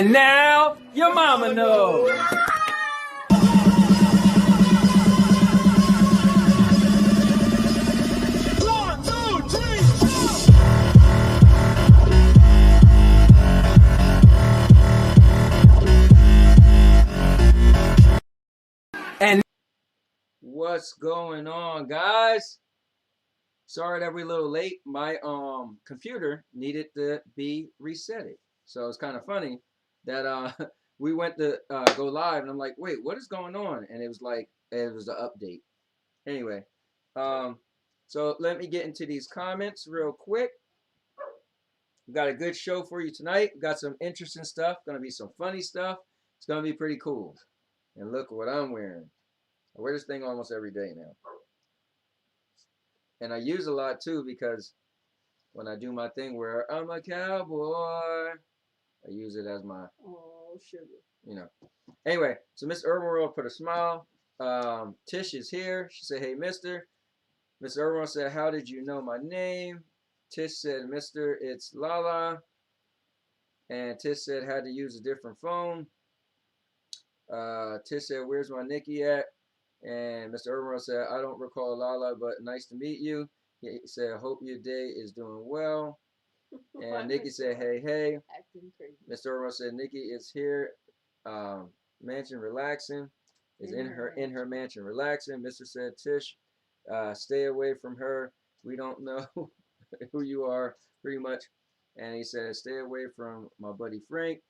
And now, your mama knows. And what's going on, guys? Sorry that we're a little late. My computer needed to be resetted. So it's kind of funny that we went to go live and I'm like, wait, what is going on? And it was an update. Anyway, so let me get into these comments real quick. We got a good show for you tonight. We got some interesting stuff. Gonna be some funny stuff. It's gonna be pretty cool. And look what I'm wearing. I wear this thing almost every day now. And I use a lot too because when I do my thing where I'm a cowboy, I use it as my, oh, sugar. You know. Anyway, so Miss Urban World put a smile. Tish is here. She said, hey, mister. Miss Urban World said, how did you know my name? Tish said, mister, it's Lala. And Tish said, had to use a different phone. Tish said, where's my Nikki at? And Mr. Urban World said, I don't recall Lala, but nice to meet you. He said, hope your day is doing well. And Nikki said, hey, hey. Acting crazy. Mr. Urban said, Nikki is here, mansion relaxing. Is in her mansion relaxing. Mr. said, Tish, stay away from her. We don't know who you are, pretty much. And he said, stay away from my buddy Frank.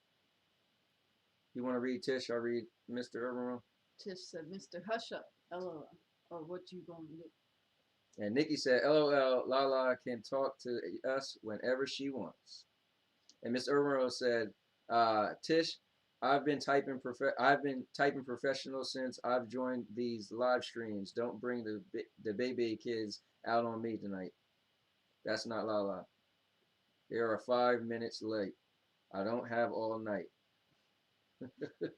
You want to read Tish? I'll read Mr. Urban. Tish said, Mr. Hush Up, LOL. Or what you gonna do? And Nikki said, LOL, Lala can talk to us whenever she wants. And Miss Urban said, Tish, I've been typing professional since I've joined these live streams. Don't bring the baby kids out on me tonight. That's not Lala. They are 5 minutes late. I don't have all night.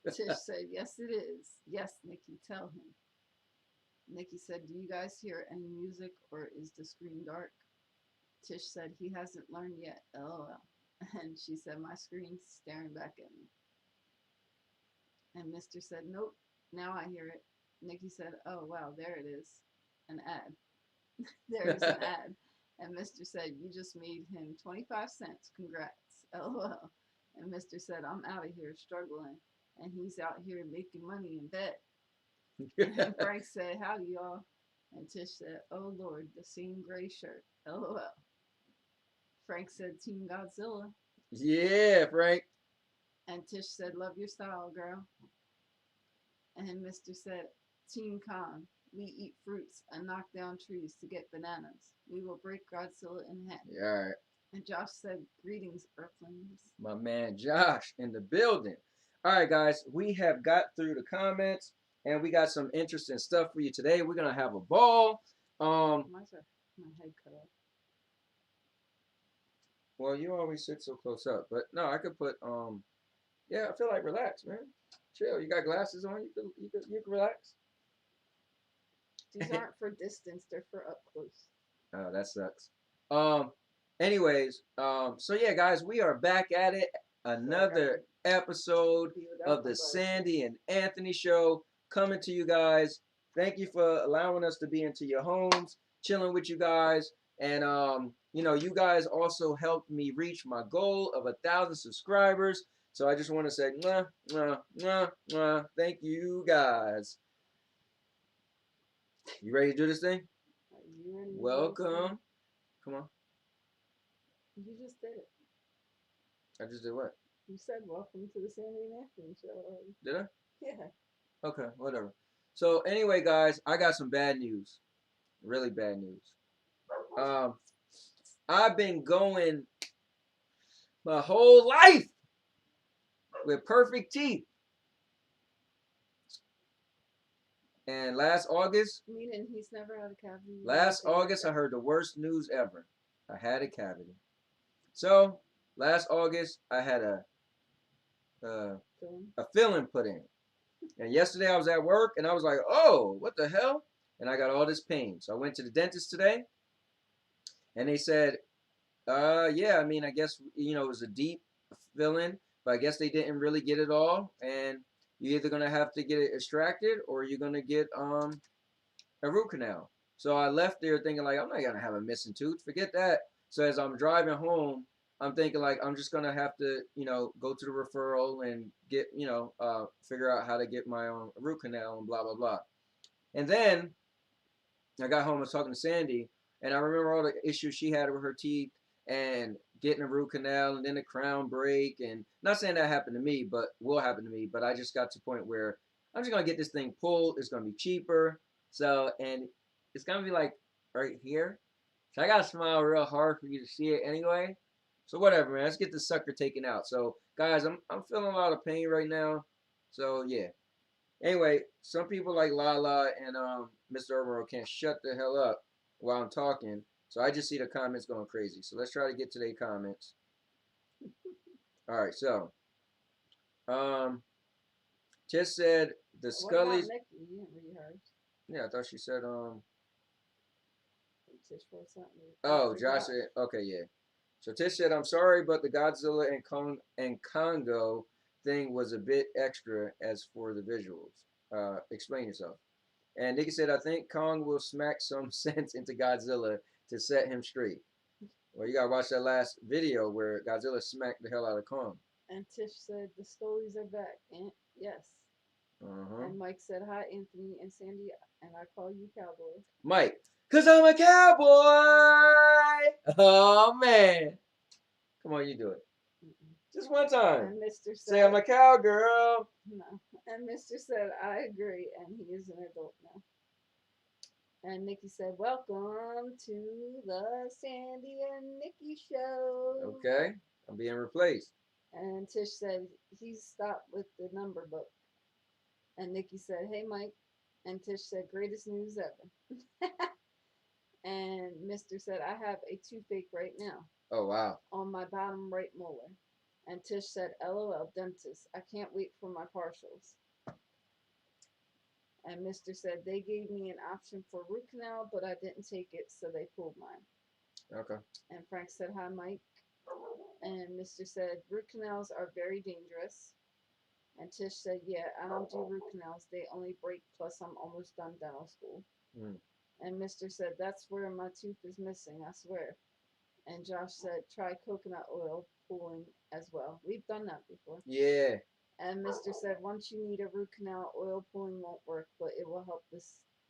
Tish said, yes, it is. Yes, Nikki, tell him. Nikki said, do you guys hear any music or is the screen dark? Tish said, he hasn't learned yet, LOL. And she said, my screen's staring back at me. And Mr. said, nope, now I hear it. Nikki said, oh, wow, there it is. An ad. There is an ad. And Mr. said, you just made him 25 cents. Congrats, LOL. And Mr. said, I'm out of here struggling. And he's out here making money in bed. And Frank said, howdy, y'all. And Tish said, oh, Lord, the same gray shirt. LOL. Frank said, Team Godzilla. Yeah, Frank. And Tish said, love your style, girl. And Mr. said, Team Khan. We eat fruits and knock down trees to get bananas. We will break Godzilla in half. Yeah, all right. And Josh said, greetings, Earthlings. My man Josh in the building. All right, guys, we have got through the comments, and we got some interesting stuff for you today. We're gonna have a ball. My head cut off. Well, you always sit so close up, but no, I could put yeah, I feel like relax, man. Chill. You got glasses on. You can relax. These aren't for distance; they're for up close. Oh, that sucks. Anyways, so yeah, guys, we are back at it. Another episode of the Sandy and Anthony Show coming to you guys. Thank you for allowing us to be into your homes, chilling with you guys, and you know, you guys also helped me reach my goal of 1,000 subscribers. So I just want to say, mwah, mwah, mwah, mwah. Thank you guys. You ready to do this thing? Welcome. Come on. You just did it. I just did what? You said welcome to the Sandy and Anthony Show. Did I? Yeah. Okay, whatever. So anyway, guys, I got some bad news. Really bad news. I've been going my whole life with perfect teeth. And last August, meaning he's never had a cavity. Last August, I heard the worst news ever. I had a cavity. So last August, I had a filling put in. And yesterday I was at work and I was like, oh, what the hell? And I got all this pain. So I went to the dentist today and they said, yeah, I mean, I guess, you know, it was a deep filling. but I guess they didn't really get it all, and you're either gonna have to get it extracted or you're gonna get a root canal. So I left there thinking like I'm not gonna have a missing tooth. Forget that. So as I'm driving home, I'm thinking like I'm just gonna have to, go to the referral and get, figure out how to get my own root canal and blah blah blah. And then I got home, I was talking to Sandy, and I remember all the issues she had with her teeth and getting a root canal and then the crown break. And not saying that happened to me, but will happen to me. But I just got to the point where I'm just gonna get this thing pulled. It's gonna be cheaper. So and it's gonna be like right here. So I gotta smile real hard for you to see it anyway. So whatever, man. Let's get this sucker taken out. So guys, I'm feeling a lot of pain right now. So yeah. Anyway, some people like Lala and Mr. Overall can't shut the hell up while I'm talking. So I just see the comments going crazy. So let's try to get to their comments. All right, so um Tish said the What about Scullies. Nikki? You didn't read hers. Yeah, I thought she said Tish wrote something. oh, Josh said okay, yeah. So Tish said, I'm sorry, but the Godzilla and Congo thing was a bit extra as for the visuals. Explain yourself. And Nikki said, I think Kong will smack some sense into Godzilla to set him straight. Well, you gotta watch that last video where Godzilla smacked the hell out of Kong. And Tish said the Scullies are back. And yes. Uh-huh. And Mike said, hi, Anthony and Sandy, and I call you Cowboy. Mike, cause I'm a cowboy. Oh man, come on, you do it. Mm-mm. Just one time. And Mr. said, say I'm a cowgirl. no. And Mr. said, I agree, and he is an adult now. And Nikki said, welcome to the Sandy and Nikki show. Okay, I'm being replaced. And Tish said, he stopped with the number book. And Nikki said, hey, Mike. And Tish said, greatest news ever. And Mr. said, I have a toothache right now. Oh, wow. On my bottom right molar. And Tish said, LOL, dentist. I can't wait for my partials. And Mr. said, they gave me an option for root canal, but I didn't take it, so they pulled mine. Okay. And Frank said, hi, Mike. And Mr. said, root canals are very dangerous. And Tish said, yeah, I don't do root canals. They only break, plus I'm almost done dental school. Mm. And Mr. said, that's where my tooth is missing, I swear. And Josh said, try coconut oil pulling as well. We've done that before. Yeah. And Mr. said, once you need a root canal, oil pulling won't work, but it will help the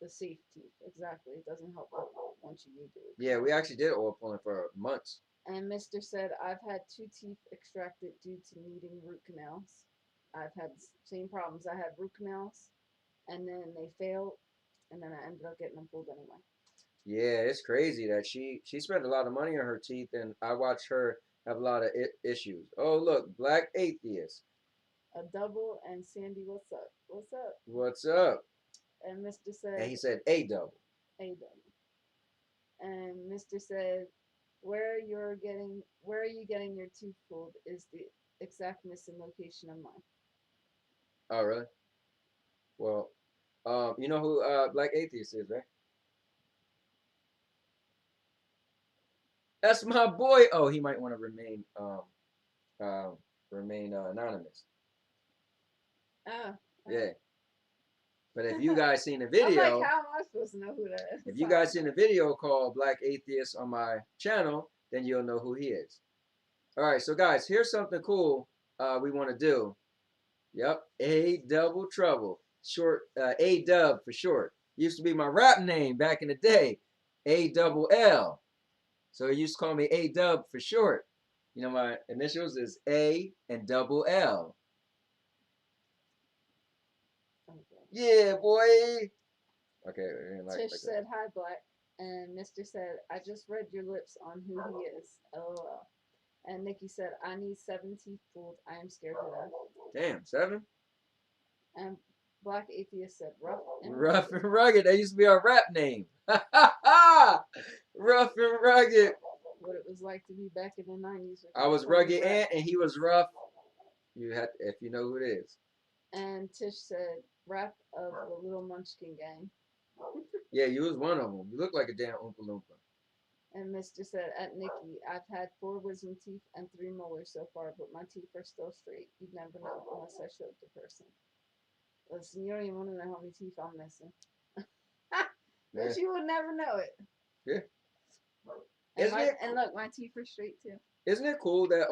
safe teeth. Exactly. It doesn't help once you need to. Yeah, we actually did oil pulling for months. And Mr. said, I've had 2 teeth extracted due to needing root canals. I've had the same problems. I had root canals, and then they failed, and then I ended up getting them pulled anyway. Yeah, it's crazy that she spent a lot of money on her teeth, and I watched her have a lot of issues. Oh, look, Black Atheist. A double, and Sandy, what's up? What's up? What's up? And Mr. said, And he said a double. A double. And Mr. said, where you getting your tooth pulled is the exact missing location of mine. Oh, really? Well, you know who Black Atheist is, right? That's my boy. Oh, he might want to remain anonymous. Oh. Yeah. But if you guys seen the I'm video, like, how am I supposed to know who that is? if you guys seen the video called Black Atheist on my channel, then you'll know who he is. All right, so guys, here's something cool we want to do. Yep, A Double Trouble, short A Dub for short. Used to be my rap name back in the day, A Double L. So he used to call me A Dub for short. You know, my initials is A and double L. Okay. Yeah, boy. Okay. Tish said, hi, Black. And Mr. said, I just read your lips on who he is. LOL. And Nikki said, I need 7 teeth pulled. I am scared to death. Damn, 7? And Black Atheist said, rough and Rough rugged. and rugged. That used to be our rap name. Rough and rugged. What it was like to be back in the 90s. I was rugged and he was rough. You had if you know who it is. And Tish said, rap of the Little Munchkin Gang. Yeah, you was one of them. You look like a damn Oompa Loompa. And Mr. said, at Nikki, I've had 4 wisdom teeth and 3 molars so far, but my teeth are still straight. You'd never know unless I showed the person. Listen, you don't even want to know how many teeth I'm missing. But Yeah. you would never know it. Yeah. And look, my teeth are straight too. Isn't it cool that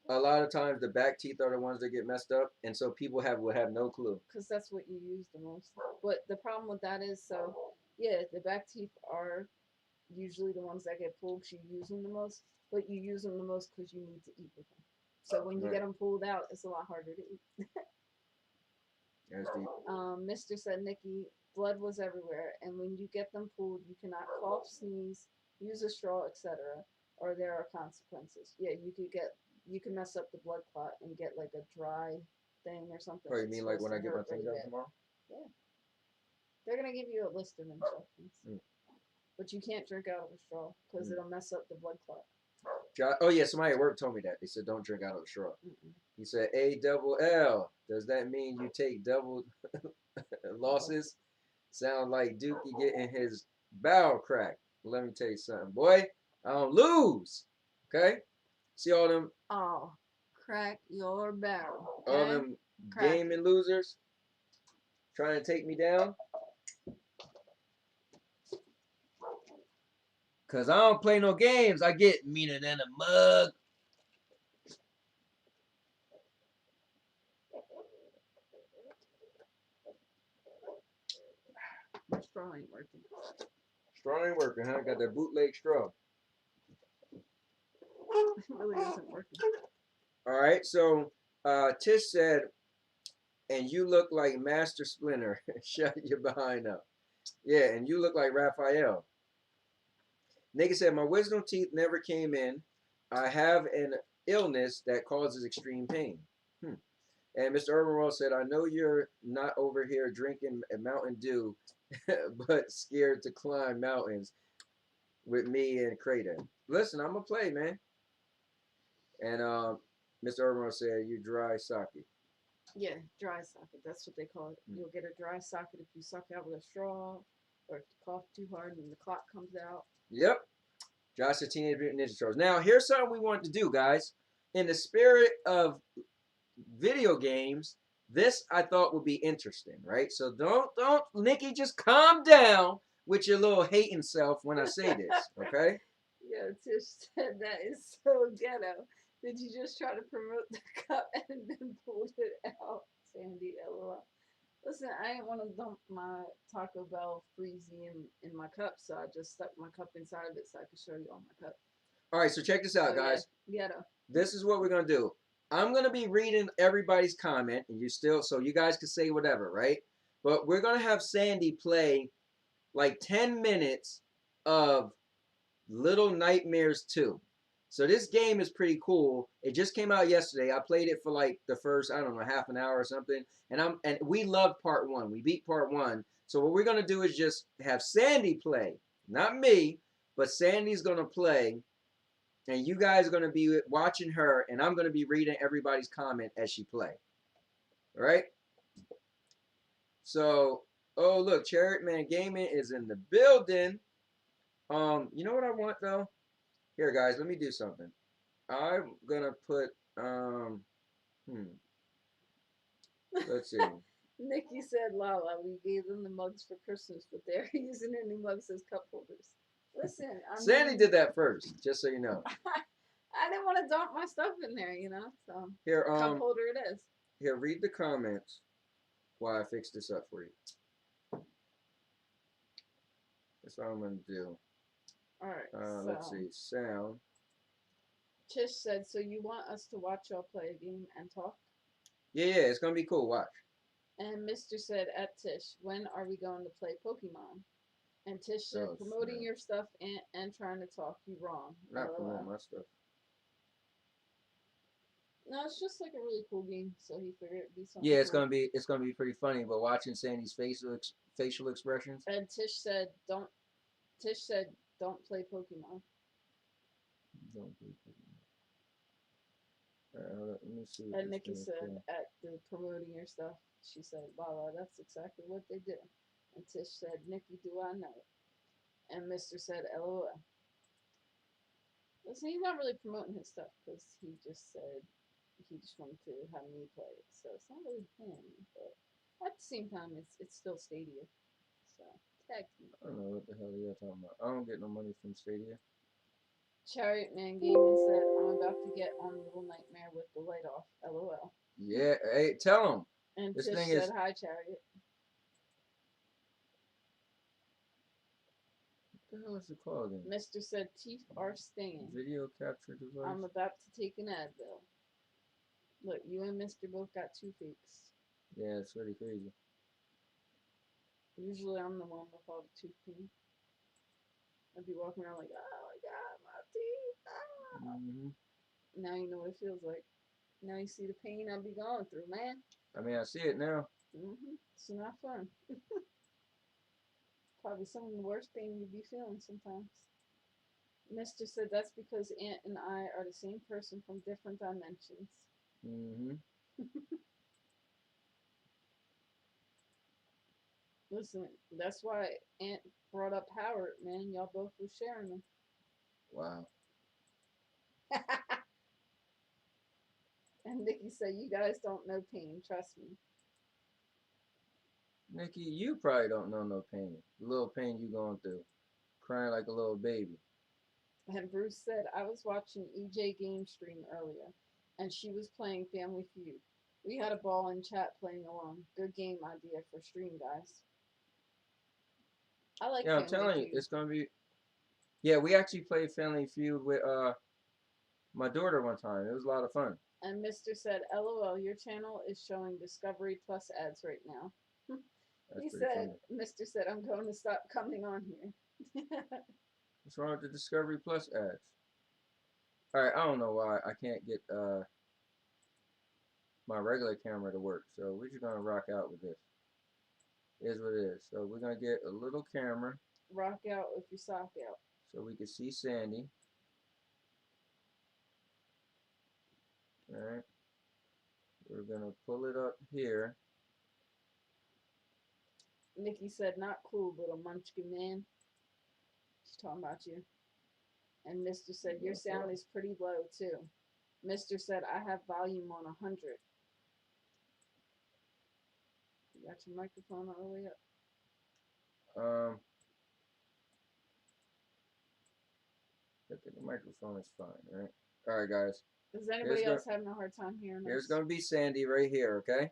a lot of times the back teeth are the ones that get messed up, and so people will have no clue. Because that's what you use the most. But the problem with that is, so yeah, the back teeth are usually the ones that get pulled. You use them the most, but you use them the most because you need to eat with them. So when you get them pulled out, it's a lot harder to eat. That's deep. Mr. said, Nikki, blood was everywhere, and when you get them pulled, you cannot cough, sneeze, use a straw, etc., or there are consequences. Yeah, you can mess up the blood clot and get like a dry thing or something. Oh, you mean like when I get my thing done tomorrow? Yeah. They're gonna give you a list of instructions, but you can't drink out of a straw because it'll mess up the blood clot. Oh yeah, somebody at work told me that. They said don't drink out of a straw. He said ALL. Does that mean you take double losses? Sound like Dookie getting his barrel cracked. Let me tell you something, boy. I don't lose. Okay? See all them. Oh, crack your barrel. Okay? All them gaming losers trying to take me down. Cause I don't play no games. I get meaner than a mug. Straw ain't working. Straw ain't working, huh? Got that bootleg straw. It really isn't working. All right, so Tish said, and you look like Master Splinter. Shut your behind up. Yeah, and you look like Raphael. Nigga said, my wisdom teeth never came in. I have an illness that causes extreme pain. And Mr. Urban Roll said, I know you're not over here drinking a Mountain Dew, but scared to climb mountains with me and Crater. Listen, I'm going to play, man. And Mr. Urban Roll said, you dry socket. Yeah, dry socket. That's what they call it. You'll get a dry socket if you suck out with a straw or if you cough too hard and the clot comes out. Yep. Josh the Teenage Mutant Ninja Turtles. Now, here's something we want to do, guys. In the spirit of video games, this I thought would be interesting, right? So don't, Nikki, just calm down with your little hating self when I say this, okay? Yeah, Tish said that is so ghetto. Did you just try to promote the cup and then pulled it out? Sandy, LOL. Listen, I didn't want to dump my Taco Bell freezy in my cup, so I just stuck my cup inside of it so I could show you all my cup. All right, so check this out, guys. Yeah, ghetto. This is what we're going to do. I'm going to be reading everybody's comment, and so you guys can say whatever, right? But we're going to have Sandy play like 10 minutes of Little Nightmares 2. So this game is pretty cool. It just came out yesterday. I played it for like the first, I don't know, half an hour or something. And we loved part 1. We beat part 1. So what we're going to do is just have Sandy play. Not me, but Sandy's going to play. And you guys are going to be watching her, and I'm going to be reading everybody's comment as she play. All right? So, oh, look, Chariot Man Gaming is in the building. You know what I want, though? Here, guys, let me do something. I'm going to put, let's see. Nikki said, Lala, we gave them the mugs for Christmas, but they're using their new mugs as cup holders. Listen, Sandy did that first, just so you know. I didn't want to dump my stuff in there, you know. So here, cup holder it is. Here, read the comments while I fix this up for you. That's what I'm gonna do. All right. Let's see. Sound. Tish said, "So you want us to watch y'all play a game and talk?" Yeah, it's gonna be cool. Watch. And Mr. said, "At Tish, when are we going to play Pokemon?" And Tish said, "Promoting your stuff and trying to talk. You wrong." Not promoting my stuff. No, it's just like a really cool game, so he figured it'd be something. Yeah, it's cool. gonna be pretty funny. But watching Sandy's facial expressions. And Tish said, "Don't." Tish said, "Don't play Pokemon." Don't play Pokemon. Let me see. And Nikki said, "At the promoting your stuff," she said, "Lala, that's exactly what they do." And Tish said, "Nikki, do I know it?" And Mr. said, LOL. Listen, he's not really promoting his stuff because he just said he just wanted to have me play it. So it's not really him, but at the same time, it's still Stadia. So tag team. I don't know what the hell you're talking about. I don't get no money from Stadia. Chariot Man Gaming said, I'm about to get on Little Nightmare with the light off. LOL. Yeah, hey, tell him. And This Tish thing said, is. hi, Chariot. What the hell is it called again? Mr. said, teeth are stinging. Video capture device. I'm about to take an Advil. Look, you and Mr. both got toothaches. Yeah, it's pretty crazy. Usually I'm the one with all the tooth pain. I'd be walking around like, oh my god, my teeth. Ah. Mm-hmm. Now you know what it feels like. Now you see the pain I be going through, man. I mean, I see it now. It's not fun. Probably some of the worst pain you be feeling sometimes. Mister said that's because Aunt and I are the same person from different dimensions. Mm-hmm. Listen, that's why Aunt brought up Howard, man. Y'all both were sharing him. Wow. And Nikki said, you guys don't know pain, trust me. Nikki, you probably don't know no pain. The little pain you going through. Crying like a little baby. And Bruce said, I was watching EJ game stream earlier, and she was playing Family Feud. We had a ball in chat playing along. Good game idea for stream, guys. I like Yeah, I'm Family telling you, Feud. it's gonna be. Yeah, we actually played Family Feud with my daughter one time. It was a lot of fun. And Mister said, LOL, your channel is showing Discovery Plus ads right now. That's He pretty said, funny. Mister said, I'm going to stop coming on here. What's wrong with the Discovery Plus ads? All right, I don't know why I can't get my regular camera to work. So we're just gonna rock out with this. It is what it is. So we're gonna get a little camera Rock out with your sock out. so we can see Sandy. All right. We're gonna pull it up here. Nikki said, not cool, little munchkin man. She's talking about you. And Mister said, your sound is pretty low, too. Mister said, I have volume on 100. You got your microphone all the way up? I think the microphone is fine, right? All right, guys. Is anybody else having a hard time hearing us? Here's gonna be Sandy right here, okay?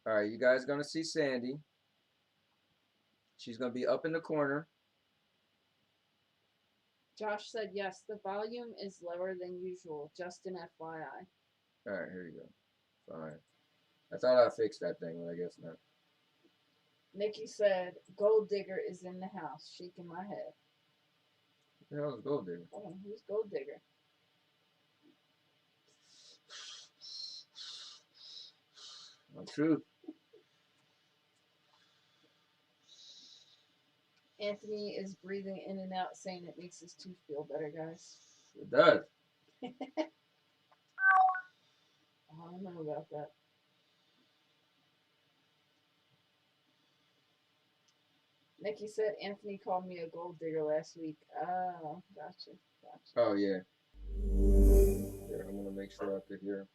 All right, you guys gonna see Sandy. She's gonna be up in the corner. Josh said, yes, the volume is lower than usual, just an FYI. All right, here you go. Fine. I thought I fixed that thing, but I guess not. Nikki said, Gold Digger is in the house, shaking my head. What the hell is Gold Digger? Hold on, who's Gold Digger? Truth. Anthony is breathing in and out, saying it makes his tooth feel better, guys. It does. I don't know about that. Nikki said Anthony called me a gold digger last week. Oh, gotcha. Oh, yeah. Here, I'm going to make sure I could hear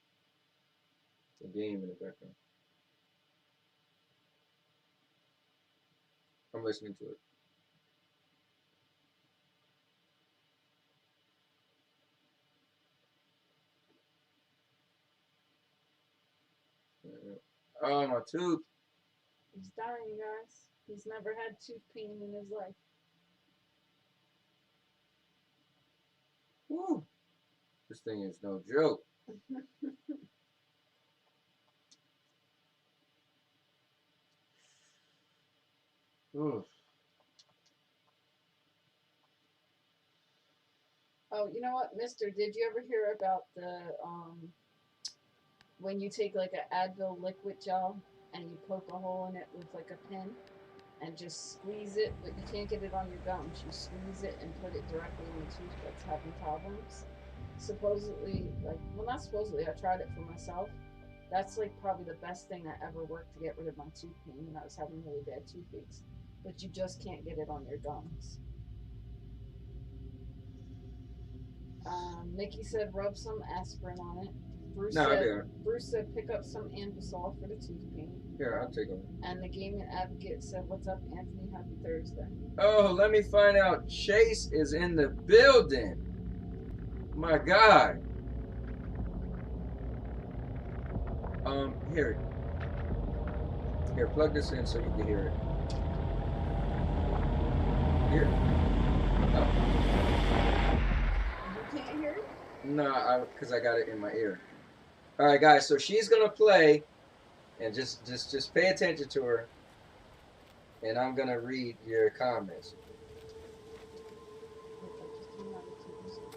the game in the background. I'm listening to it. Oh, my tooth. He's dying, guys. He's never had tooth pain in his life. Woo. This thing is no joke. Oof. Oh, you know what, Mister? Did you ever hear about the when you take like an Advil liquid gel and you poke a hole in it with like a pen and just squeeze it, but you can't get it on your gums. You squeeze it and put it directly in the tooth that's having problems. Supposedly, like, well, not supposedly, I tried it for myself. That's like probably the best thing that ever worked to get rid of my tooth pain when I was having really bad toothaches. but you just can't get it on your gums. Nikki said rub some aspirin on it. No, I'll do it. Bruce said pick up some Anbesol for the tooth pain. Here, I'll take them. And the gaming advocate said, "What's up, Anthony? Happy Thursday." Oh, let me find out. Chase is in the building. My God. Here. Here, plug this in so you can hear it. Here. Oh. You can't hear it? No, because I got it in my ear. All right, guys. So she's gonna play, and just pay attention to her, and I'm gonna read your comments.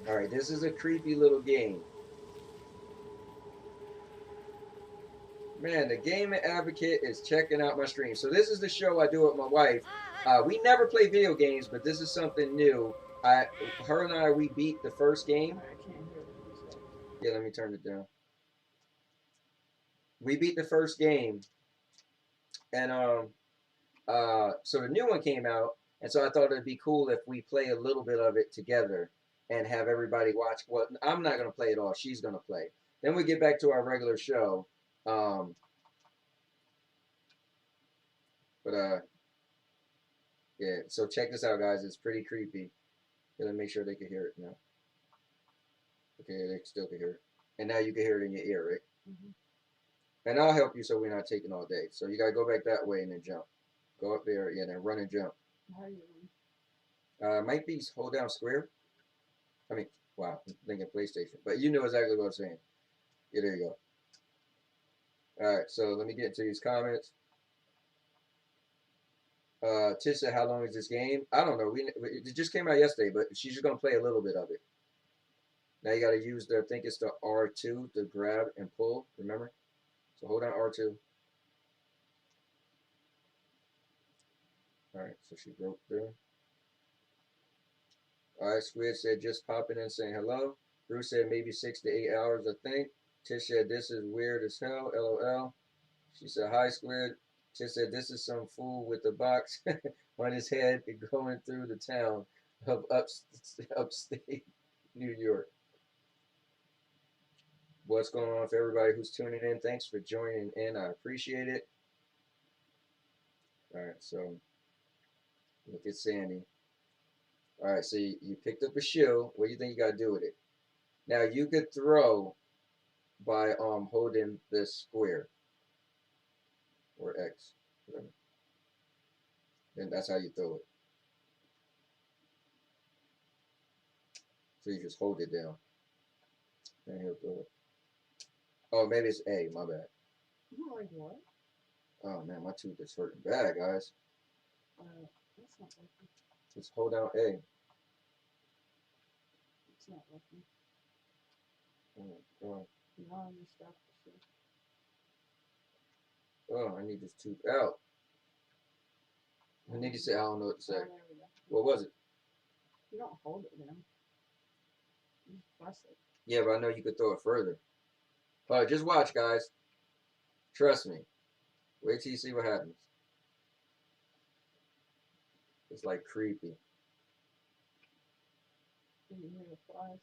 All right, this is a creepy little game. Man, the gaming advocate is checking out my stream. So this is the show I do with my wife. We never play video games, but this is something new. Her and I, we beat the first game. I can't hear what you said. Yeah, let me turn it down. We beat the first game, and so the new one came out, and so I thought it'd be cool if we play a little bit of it together and have everybody watch. Well, I'm not gonna play it all. She's gonna play. Then we get back to our regular show. Yeah. So check this out, guys. It's pretty creepy. Let me make sure they can hear it now. Okay, they still can hear it, and now you can hear it in your ear, right? Mm-hmm. And I'll help you so we're not taking all day. So you gotta go back that way and then jump. Go up there, yeah, then run and jump. How do you run? Might be hold down square. I mean, wow, I'm thinking PlayStation, but you know exactly what I'm saying. Yeah, there you go. All right, so let me get into these comments. Tish said, "How long is this game?" I don't know. It just came out yesterday, but she's just gonna play a little bit of it. Now you gotta use I think it's the R2 to grab and pull. Remember? So hold down R2. All right, so she broke through. All right, Squid said, "Just popping in saying hello." Bruce said, "Maybe 6 to 8 hours, I think." Tish said, "This is weird as hell, LOL." She said, "Hi, Squid." Tish said, "This is some fool with a box on his head going through the town of upstate New York." What's going on for everybody who's tuning in? Thanks for joining in. I appreciate it. All right, so look at Sandy. All right, so you picked up a shoe. What do you think you got to do with it? Now you could throw by holding this square or X, whatever. Then that's how you throw it. So you just hold it down. And he'll throw it. Oh, maybe it's A, my bad. I'm like, what? Oh man, my tooth is hurting bad, guys. That's not working. Just hold down A. It's not working. Oh god. No, you stopped the show. Oh, I need this tooth out. I need to say, I don't know what to say. Oh, there we go. What was it? You don't hold it down. You just press it. Yeah, but I know you could throw it further. All right, just watch, guys. Trust me. Wait till you see what happens. It's like creepy. Can you hear the flies?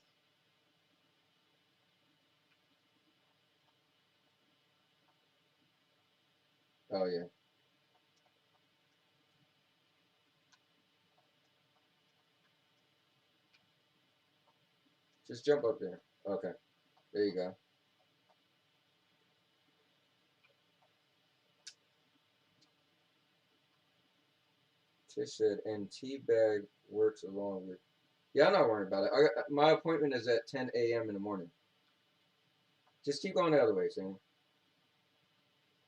Oh yeah. Just jump up there. Okay. There you go. Tish said, and teabag works along with. Yeah, I'm not worried about it. My appointment is at 10 a.m. in the morning. Just keep going the other way, Sam.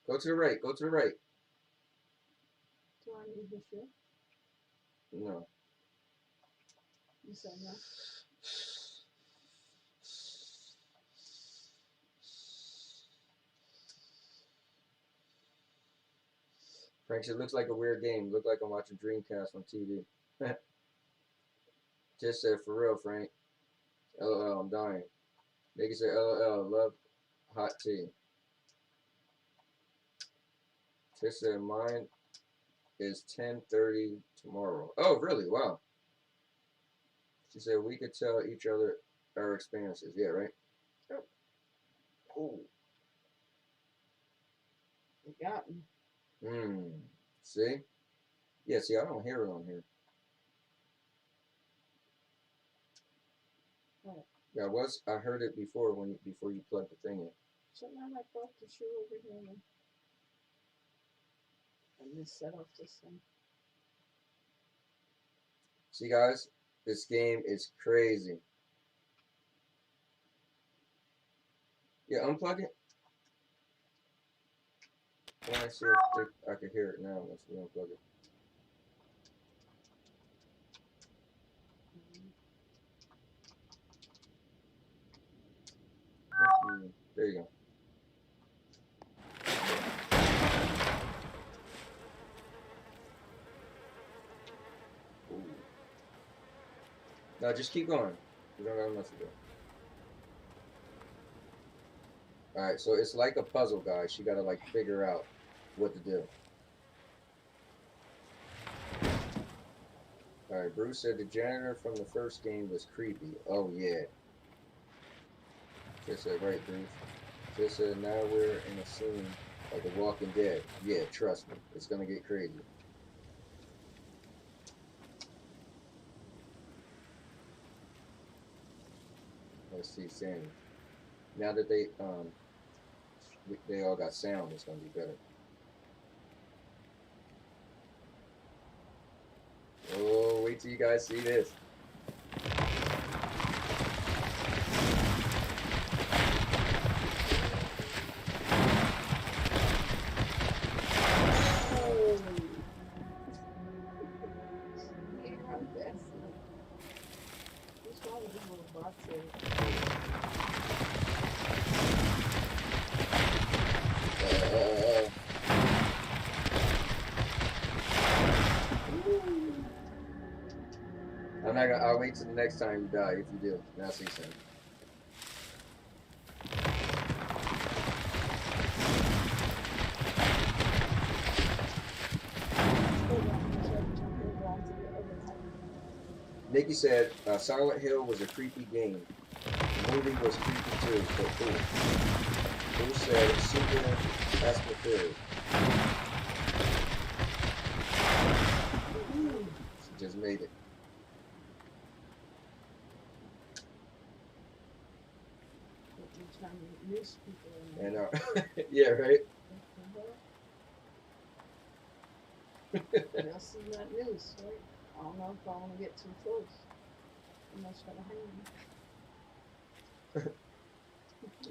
Go to the right. Go to the right. Do I need the shoe? No. You said no. Frank said, looks like a weird game. Look like I'm watching Dreamcast on TV. Just said, for real, Frank. LOL, I'm dying. Nigga said, LOL, love hot tea. Tish said, mine is 10:30 tomorrow. Oh, really? Wow. She said we could tell each other our experiences. Yeah, right? Oh, Oh. you got me. See? Yeah, see, I don't hear it on here. What? Yeah, I heard it before before you plugged the thing in. Shouldn't I brought the shoe over here and just set off this thing? See, guys, this game is crazy. Yeah, unplug it. I want to see if I can hear it now once we unplug it. There you go. Ooh. No, just keep going. You don't have enough to do. Alright, so it's like a puzzle, guys. You gotta like figure out what to do. Alright, Bruce said the janitor from the first game was creepy. Oh yeah. Just said right, Bruce. Just said now we're in a scene like The Walking Dead. Yeah, trust me. It's gonna get crazy. Let's see, Sammy. Now that they all got sound, it's gonna be better. Oh, wait till you guys see this. I'm not gonna. I'll wait till the next time you die if you do. Now see something. Nikki said Silent Hill was a creepy game. The movie was creepy too, but cool. Bruce said super atmospheric. She just made it. And yeah, right. Y'all see that news, right? I don't know if I want to get too close. I'm not gonna hang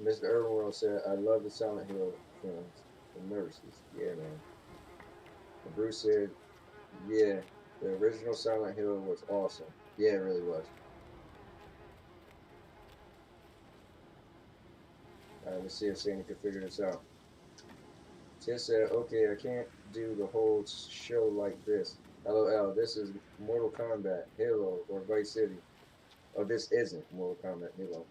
me. Mr. Irwin said, I love the Silent Hill films. The nurses. Yeah, man. And Bruce said, yeah, the original Silent Hill was awesome. Yeah, it really was. Alright, let's see if Sandy can figure this out. Ted said, okay, I can't do the whole show like this. LOL, this is Mortal Kombat, Halo, or Vice City. Oh, this isn't Mortal Kombat, Halo.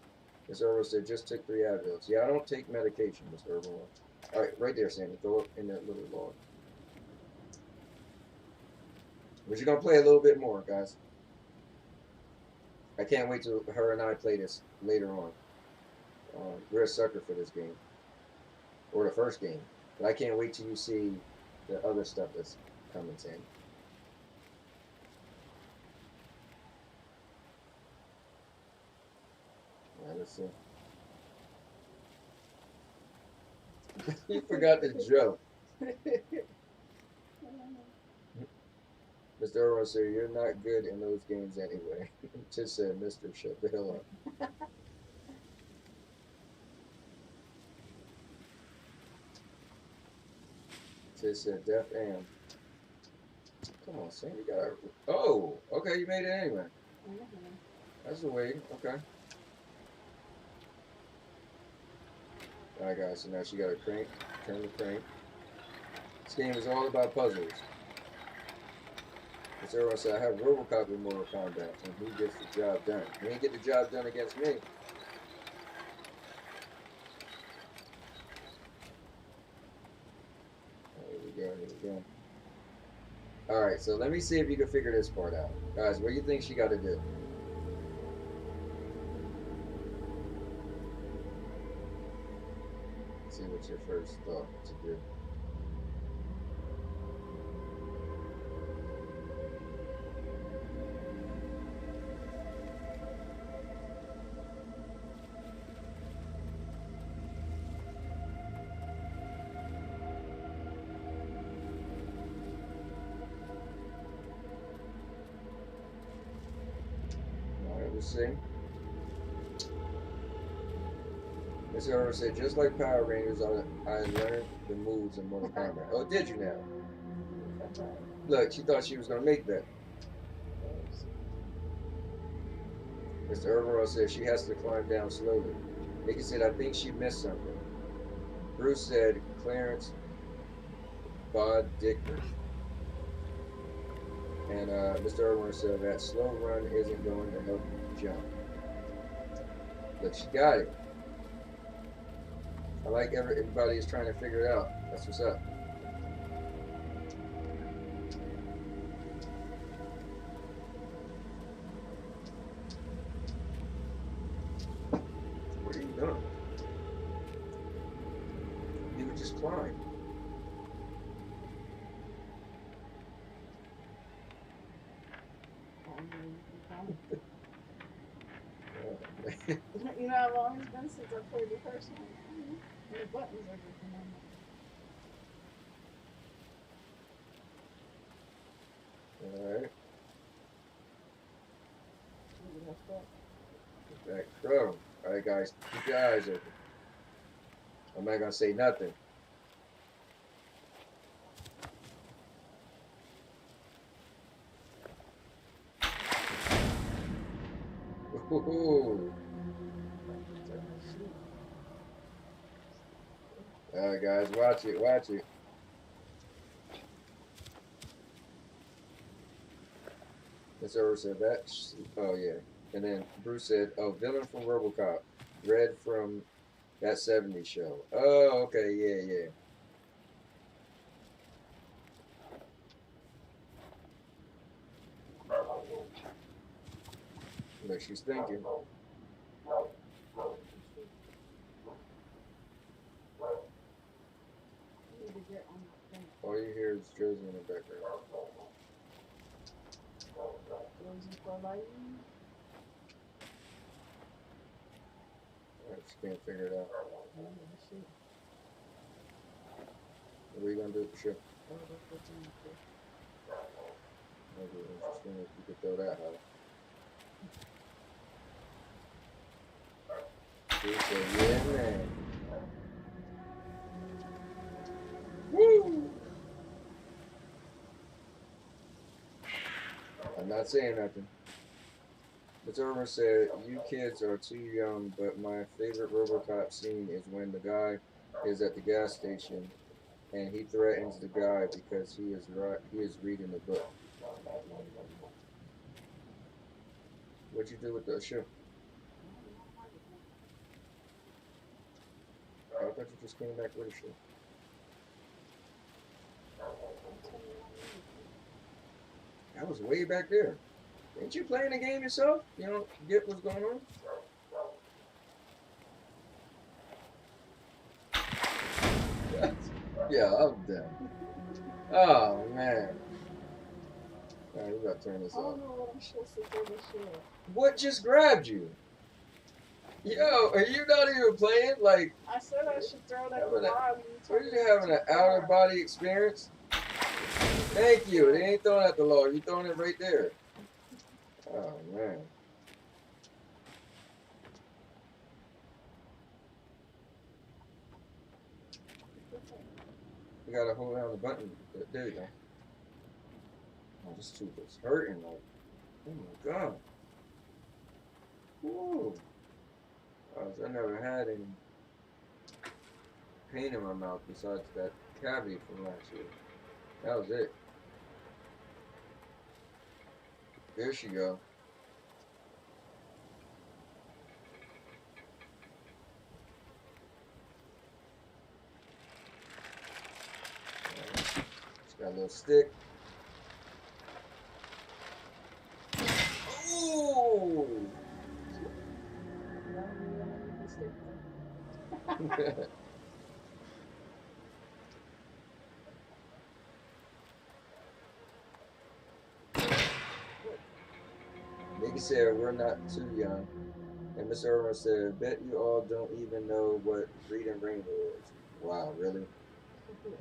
Mr. Irwin said, just took 3 Advils. Yeah, I don't take medication, Mr. Irwin. Alright, right there, Sandy. Go up in that little log. We're just gonna play a little bit more, guys. I can't wait till her and I play this later on. We're a sucker for this game. Or the first game. But I can't wait till you see the other stuff that's coming, Sandy. Alright, let's see. You forgot the joke. Mr. Irwin said, you're not good in those games anyway. Just said, Mr. Shut the hell up. Just said, Def Am. Come on, Sam, you gotta. Oh, okay, you made it anyway. That's the way. Okay. Alright, guys, so now she got a crank. Turn the crank. This game is all about puzzles. As everyone said, I have Robocop in Mortal Kombat, and he gets the job done. He ain't get the job done against me. Here we go, here we go. All right, so let me see if you can figure this part out, guys. What do you think she got to do? Let's see what's your first thought to do. All right, we'll see. Miss Irvin said, just like Power Rangers, I learned the moves in Mortal Kombat. Oh, did you now? Look, she thought she was going to make that. Mr. Overall said she has to climb down slowly. Nikki said, I think she missed something. Bruce said, Clarence Bod Dicker. And Mr. Irwin said, that slow run isn't going to help you jump. Look, she got it. I like everybody is trying to figure it out. That's what's up. What are you doing? You would just climb. You know how long it's been since I played the first one? And the buttons are different on All right. That crow. All right, guys, keep your eyes open. I'm not gonna say nothing. Ooh. All right, guys, watch it, watch it. Miss Earl said that. Oh yeah, and then Bruce said, "Oh, villain from RoboCop, Red from that '70s show." Oh, okay, yeah, yeah. Look, she's thinking. All you hear is Josie in the background. I just can't figure it out. What are you gonna do with the ship? That'd be interesting if you could throw that out. She said, yeah, man. Woo! I'm not saying nothing. Ms. Irvin said, you kids are too young, but my favorite RoboCop scene is when the guy is at the gas station and he threatens the guy because he is reading the book. What'd you do with the ship? I thought you just came back with a ship. That was way back there. Ain't you playing the game yourself? You don't get what's going on? Yeah, I'm done. Oh, man. Alright, we gotta turn this I off. don't know what I'm supposed to do this year. What just grabbed you? Yo, are you not even playing? Like, I said I should throw that Having a- rod. are you having an out of body experience? Thank you. They ain't throwing at the log. You throwing it right there. Oh, man. You gotta hold down the button. There you go. Oh, this tooth is hurting. Like, oh my god. Whoa. I never had any pain in my mouth besides that cavity from last year. That was it. There she go. She's got a little stick. Oh. Nikki said we're not too young. And Mr. Irwin said, bet you all don't even know what reading rainbow is. Wow, really?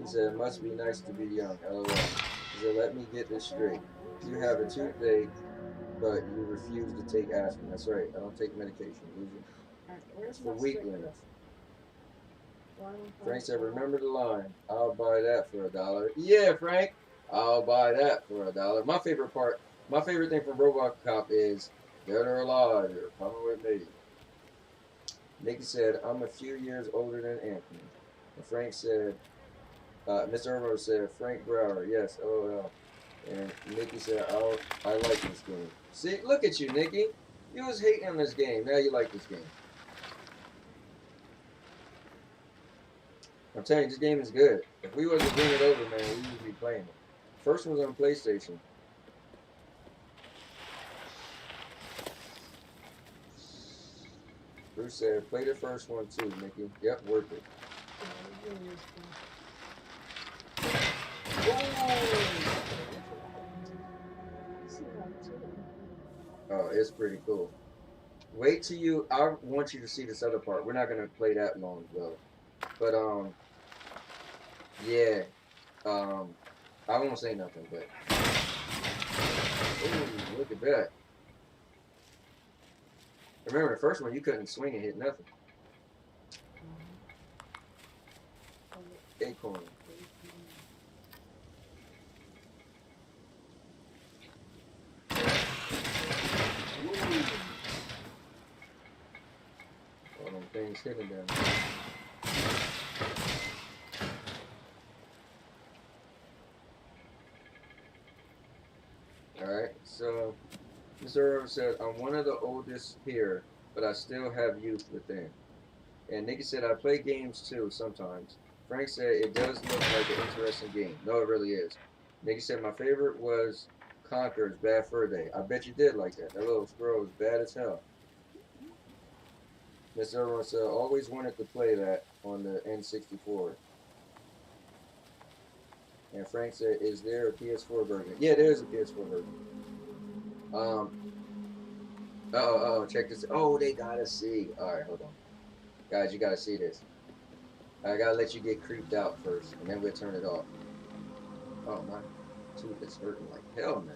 He said, it must be nice to be young. LOL. He said, let me get this straight. You have a toothache, but you refuse to take aspirin. That's right. I don't take medication, loser. It's for weaklings. Frank said, remember the line. I'll buy that for $1. Yeah, Frank. I'll buy that for $1. My favorite thing from RoboCop is, dead or alive, you're coming with me. Nikki said, I'm a few years older than Anthony. And Frank said, Mr. Irmo said, Frank Brower, yes, LOL. And Nikki said, I like this game. See, look at you, Nikki. You was hating on this game. Now you like this game. I'm telling you, this game is good. If we was to bring it over, man, we would be playing it. First one was on PlayStation. Bruce said, play the first one too, Nikki. Yep, worth it. Oh, it's pretty cool. Wait till I want you to see this other part. We're not gonna play that long though. But yeah. I won't say nothing, but ooh, look at that. Remember the first one you couldn't swing and hit nothing. Acorn. All them things hitting down there. Alright, so Mr. Irvin said, I'm one of the oldest here, but I still have youth within. And Nikki said, I play games too sometimes. Frank said, it does look like an interesting game. No, it really is. Nikki said, my favorite was Conker's Bad Fur Day. I bet you did like that. That little squirrel was bad as hell. Mr. Irvin said, always wanted to play that on the N64. And Frank said, is there a PS4 version? Yeah, there is a PS4 version. Check this. Oh, they gotta see. Alright, hold on. Guys, you gotta see this. I gotta let you get creeped out first, and then we'll turn it off. Oh, my tooth is hurting like hell now.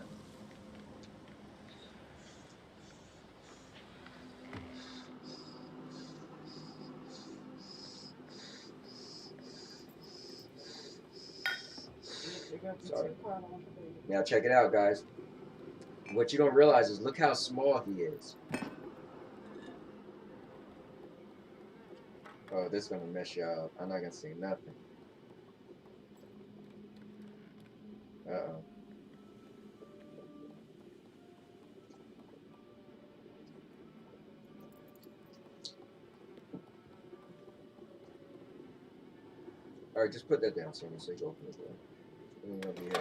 Sorry. Now check it out, guys. What you don't realize is look how small he is. Oh, this is gonna mess you up. I'm not gonna see nothing. Uh-oh. Alright, just put that down, Sammy, so you can open the door. And you'll be here.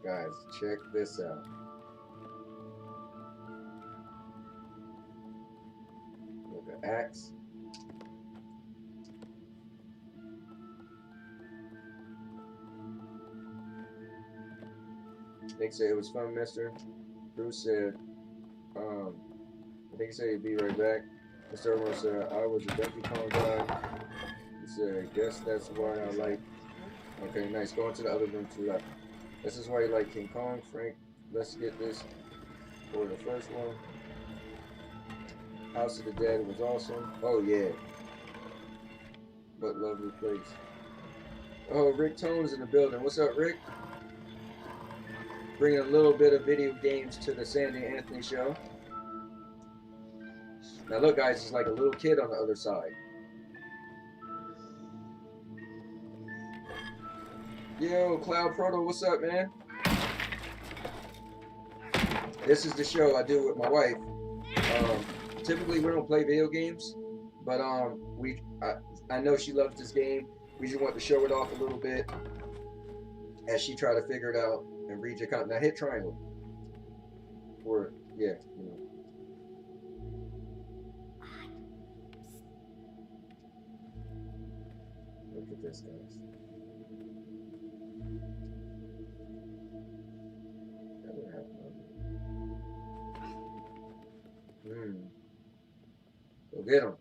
Guys, check this out. Look at axe. Nick said it was fun, mister. Bruce said, Nick said he'd be right back. Mr. Irwin said, I was a Donkey Kong guy. He said, guess that's why I like. Okay, nice. Go into the other room to left. This is why you like King Kong, Frank. Let's get this for the first one. House of the Dead was awesome. Oh, yeah. What lovely place. Oh, Rick Tone's in the building. What's up, Rick? Bringing a little bit of video games to the Sandy Anthony show. Now look, guys, it's like a little kid on the other side. Yo, Cloud Proto, what's up, man? This is the show I do with my wife. Typically we don't play video games, but I know she loves this game. We just want to show it off a little bit as she try to figure it out and read your account. Now hit triangle. Or yeah, you know. Look at this, guys. That would happen. Go get him.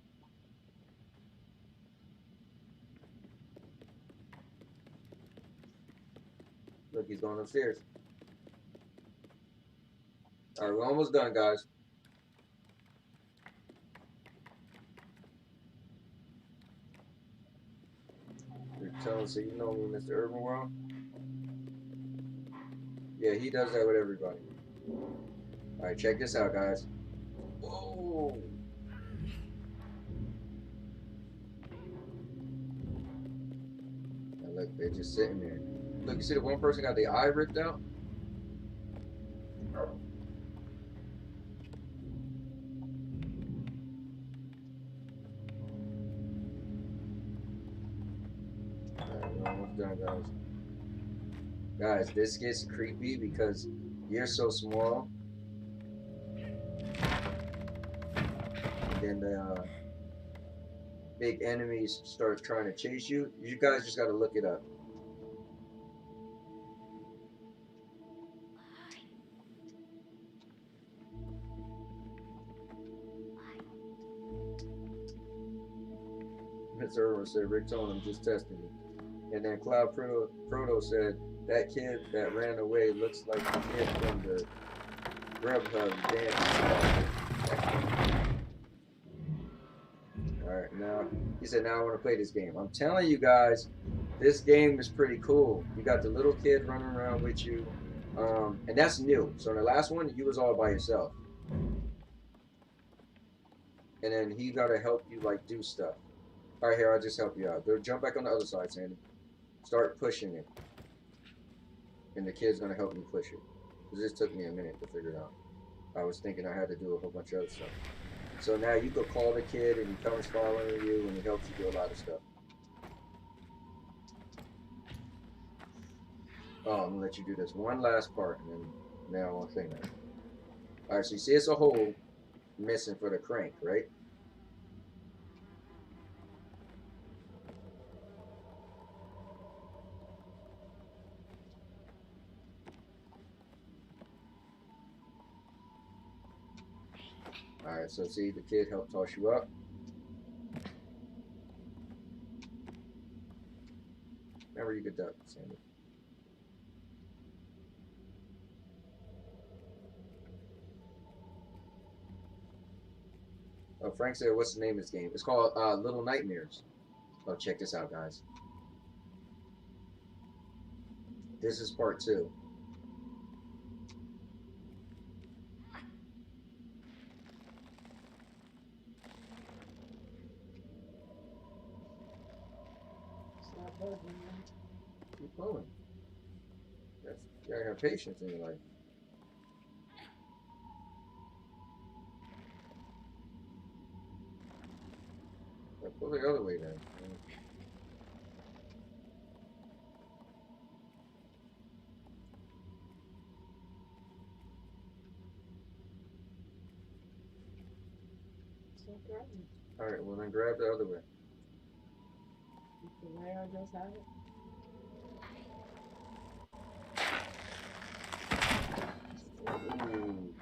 Look, he's going upstairs. All right, we're almost done, guys. You're telling, so you know me, Mr. Urban World? Yeah, he does that with everybody. All right, check this out, guys. Whoa! Now look, they're just sitting there. Look, you see the one person got the eye ripped out? Alright, we're almost done, guys. Guys, this gets creepy because you're so small. And then the big enemies start trying to chase you. You guys just gotta look it up. Mr. Irwin said, Rick told him, just testing you. And then Cloud Proto said, that kid that ran away looks like the kid from the Grubhub dance. Alright, now, he said, now I want to play this game. I'm telling you guys, this game is pretty cool. You got the little kid running around with you. And that's new. So in the last one, you was all by yourself. And then he got to help you, like, do stuff. All right, here, I'll just help you out. Go jump back on the other side, Sandy. Start pushing it. And the kid's going to help me push it. Because this took me a minute to figure it out. I was thinking I had to do a whole bunch of other stuff. So now you could call the kid and he comes following you and he helps you do a lot of stuff. Oh, I'm going to let you do this one last part and then now I want to think that. Alright, so you see it's a hole missing for the crank, right? Alright, so see the kid helped toss you up. Remember you could duck, Sandy. Oh, Frank said, what's the name of this game? It's called Little Nightmares. Oh, check this out, guys. This is part 2. Stop bugging, man. Keep going. That's, you gotta have patience in your life. Pull the other way then. Stop grabbing. Alright, well then grab the other way. The way I just have it. Ooh.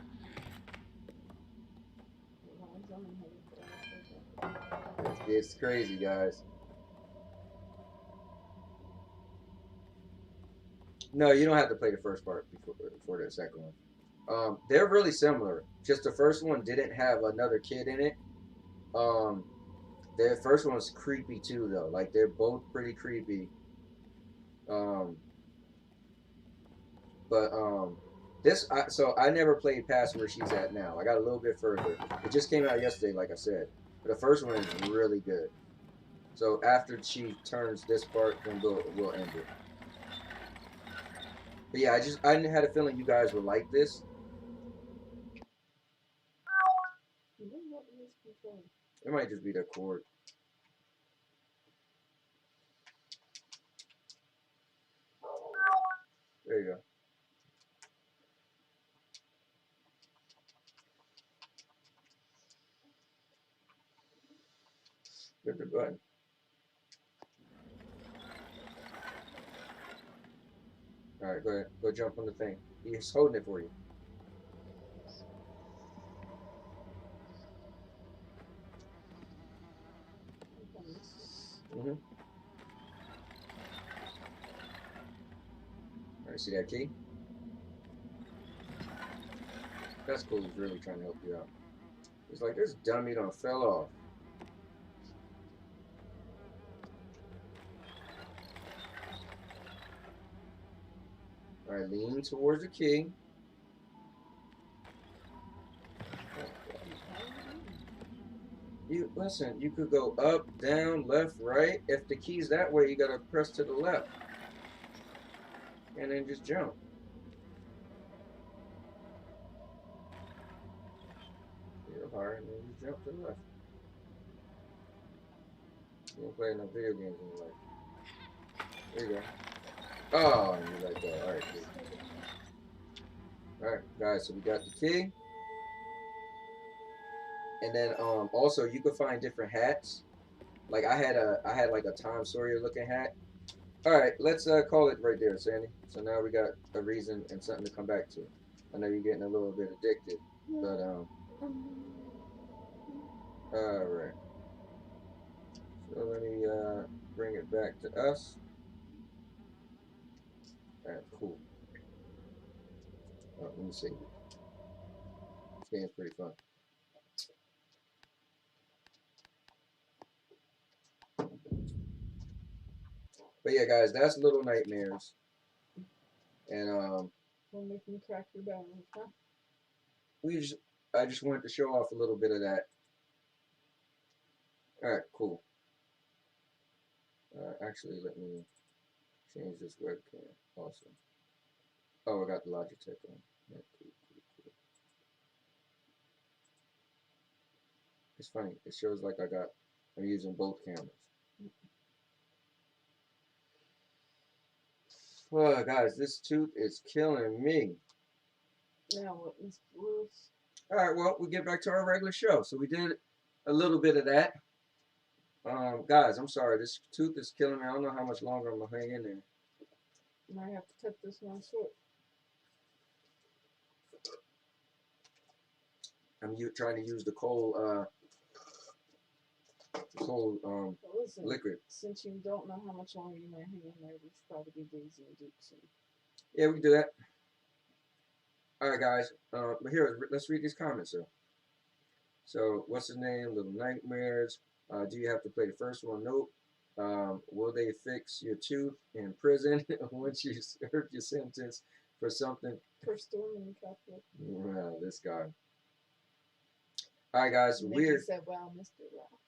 It's crazy, guys. No, you don't have to play the first part before the second one. They're really similar. Just the first one didn't have another kid in it. The first one was creepy too, though. Like they're both pretty creepy. So I never played past where she's at now. I got a little bit further. It just came out yesterday, like I said. But the first one is really good. So after she turns this part, then we'll end it. But yeah, I had a feeling you guys would like this. It might just be that cord. There you go. Hit the button. All right, go ahead. Go jump on the thing. He's holding it for you. Mm-hmm. All right, see that key? That's cool. He's really trying to help you out. He's like, this dummy done fell off. All right, lean towards the key. You listen. You could go up, down, left, right. If the key's that way, you gotta press to the left, and then just jump. You're hard, and then you jump to the left. You don't play enough video games in your life. There you go. Oh, you like that? All right, cool. All right, guys. So we got the key, and then also you could find different hats. Like I had like a Tom Sawyer looking hat. All right, let's call it right there, Sandy. So now we got a reason and something to come back to. I know you're getting a little bit addicted, but all right. So let me bring it back to us. All right, cool. Let me save it. This game's pretty fun. But yeah, guys, that's Little Nightmares, and Will make me crack your bones, huh? I just wanted to show off a little bit of that. All right, cool. Actually, let me change this webcam also. Oh, I got the Logitech on. Yeah, cool. It's funny. It shows like I'm using both cameras. Oh, guys, this tooth is killing me. Now what, Mr. Lewis? All right, well, we get back to our regular show. So we did a little bit of that. Guys, I'm sorry. This tooth is killing me. I don't know how much longer I'm gonna hang in there. Might have to cut this one short. I'm trying to use the cold Listen, liquid. since you don't know how much longer you might hang in there, we should probably be Daisy and Duke soon. Yeah, we can do that. All right, guys. But here, let's read these comments. So what's his name? Little Nightmares. Do you have to play the first one? Nope. Will they fix your tooth in prison once you serve your sentence for something? For storming Catholic. Wow, this guy. All right, guys. Nikki said, "Wow, Mr. Wow."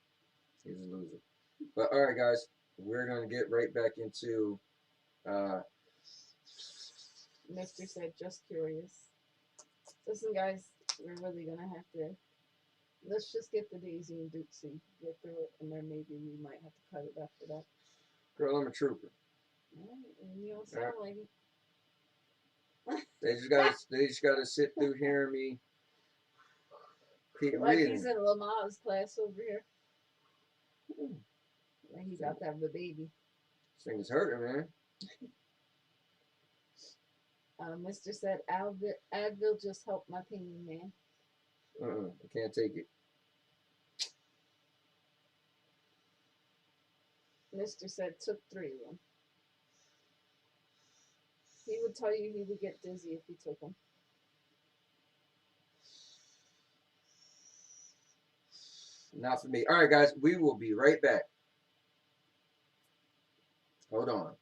He's a loser. But all right, guys. We're gonna get right back into. Mr. said, "Just curious." Listen, guys, we're really gonna have to. Let's just get the Daisy and Duke scene, get through it, and then maybe we might have to cut it after that. Girl, I'm a trooper. You don't sound like it. They just gotta sit through hearing me keep Like reading. he's in Lamar's class over here. Like he's about to have the baby. This thing is hurting, man. Mr. said, Advil just helped my pain, man. I can't take it. Mr. said, took 3 of them. He would tell you he would get dizzy if he took them. Not for me. All right, guys, we will be right back. Hold on.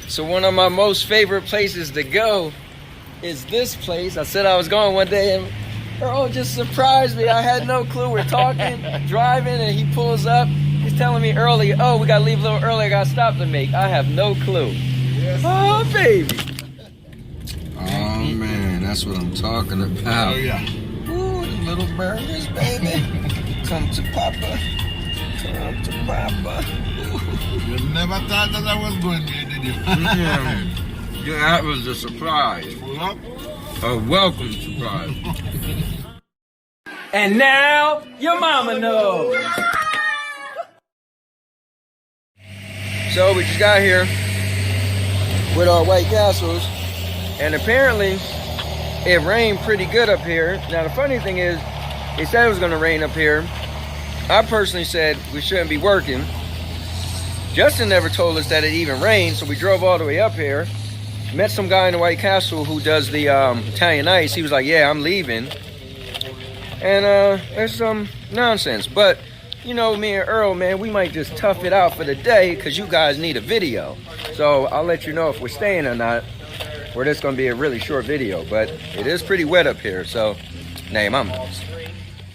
So one of my most favorite places to go is this place. I said I was going one day and Earl just surprised me. I had no clue. We're talking, driving, and he pulls up. He's telling me early, oh, we gotta leave a little early. I got a stop to make. I have no clue. Yes. Oh, baby. Oh, man, that's what I'm talking about. Oh, yeah. Ooh, the little burgers, baby. Come to Papa. Come to Papa. You never thought that I was going there, did you? Yeah, that was a surprise. Well, A welcome surprise. And now, your mama knows. So we just got here with our White Castles, and apparently it rained pretty good up here. Now the funny thing is, they said it was gonna rain up here. I personally said we shouldn't be working. Justin never told us that it even rained, so we drove all the way up here. Met some guy in the White Castle who does the Italian ice. He was like, yeah, I'm leaving. And there's some nonsense. But, you know, me and Earl, man, we might just tough it out for the day because you guys need a video. So I'll let you know if we're staying or not. Or this going to be a really short video. But it is pretty wet up here, so name I'm. All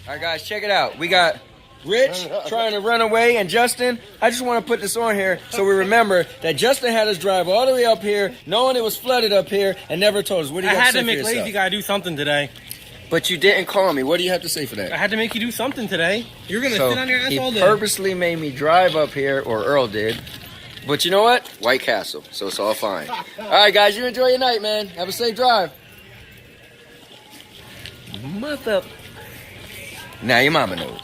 right, guys, check it out. We got Rich trying to run away, and Justin, I just want to put this on here so we remember that Justin had us drive all the way up here, knowing it was flooded up here, and never told us. What do you got to say for yourself? I had to make Lazy Guy do something today. But you didn't call me. What do you have to say for that? I had to make you do something today. You're going to sit on your ass all day. He purposely made me drive up here, or Earl did. But you know what? White Castle, so it's all fine. All right, guys, you enjoy your night, man. Have a safe drive. Mother. Now your mama knows.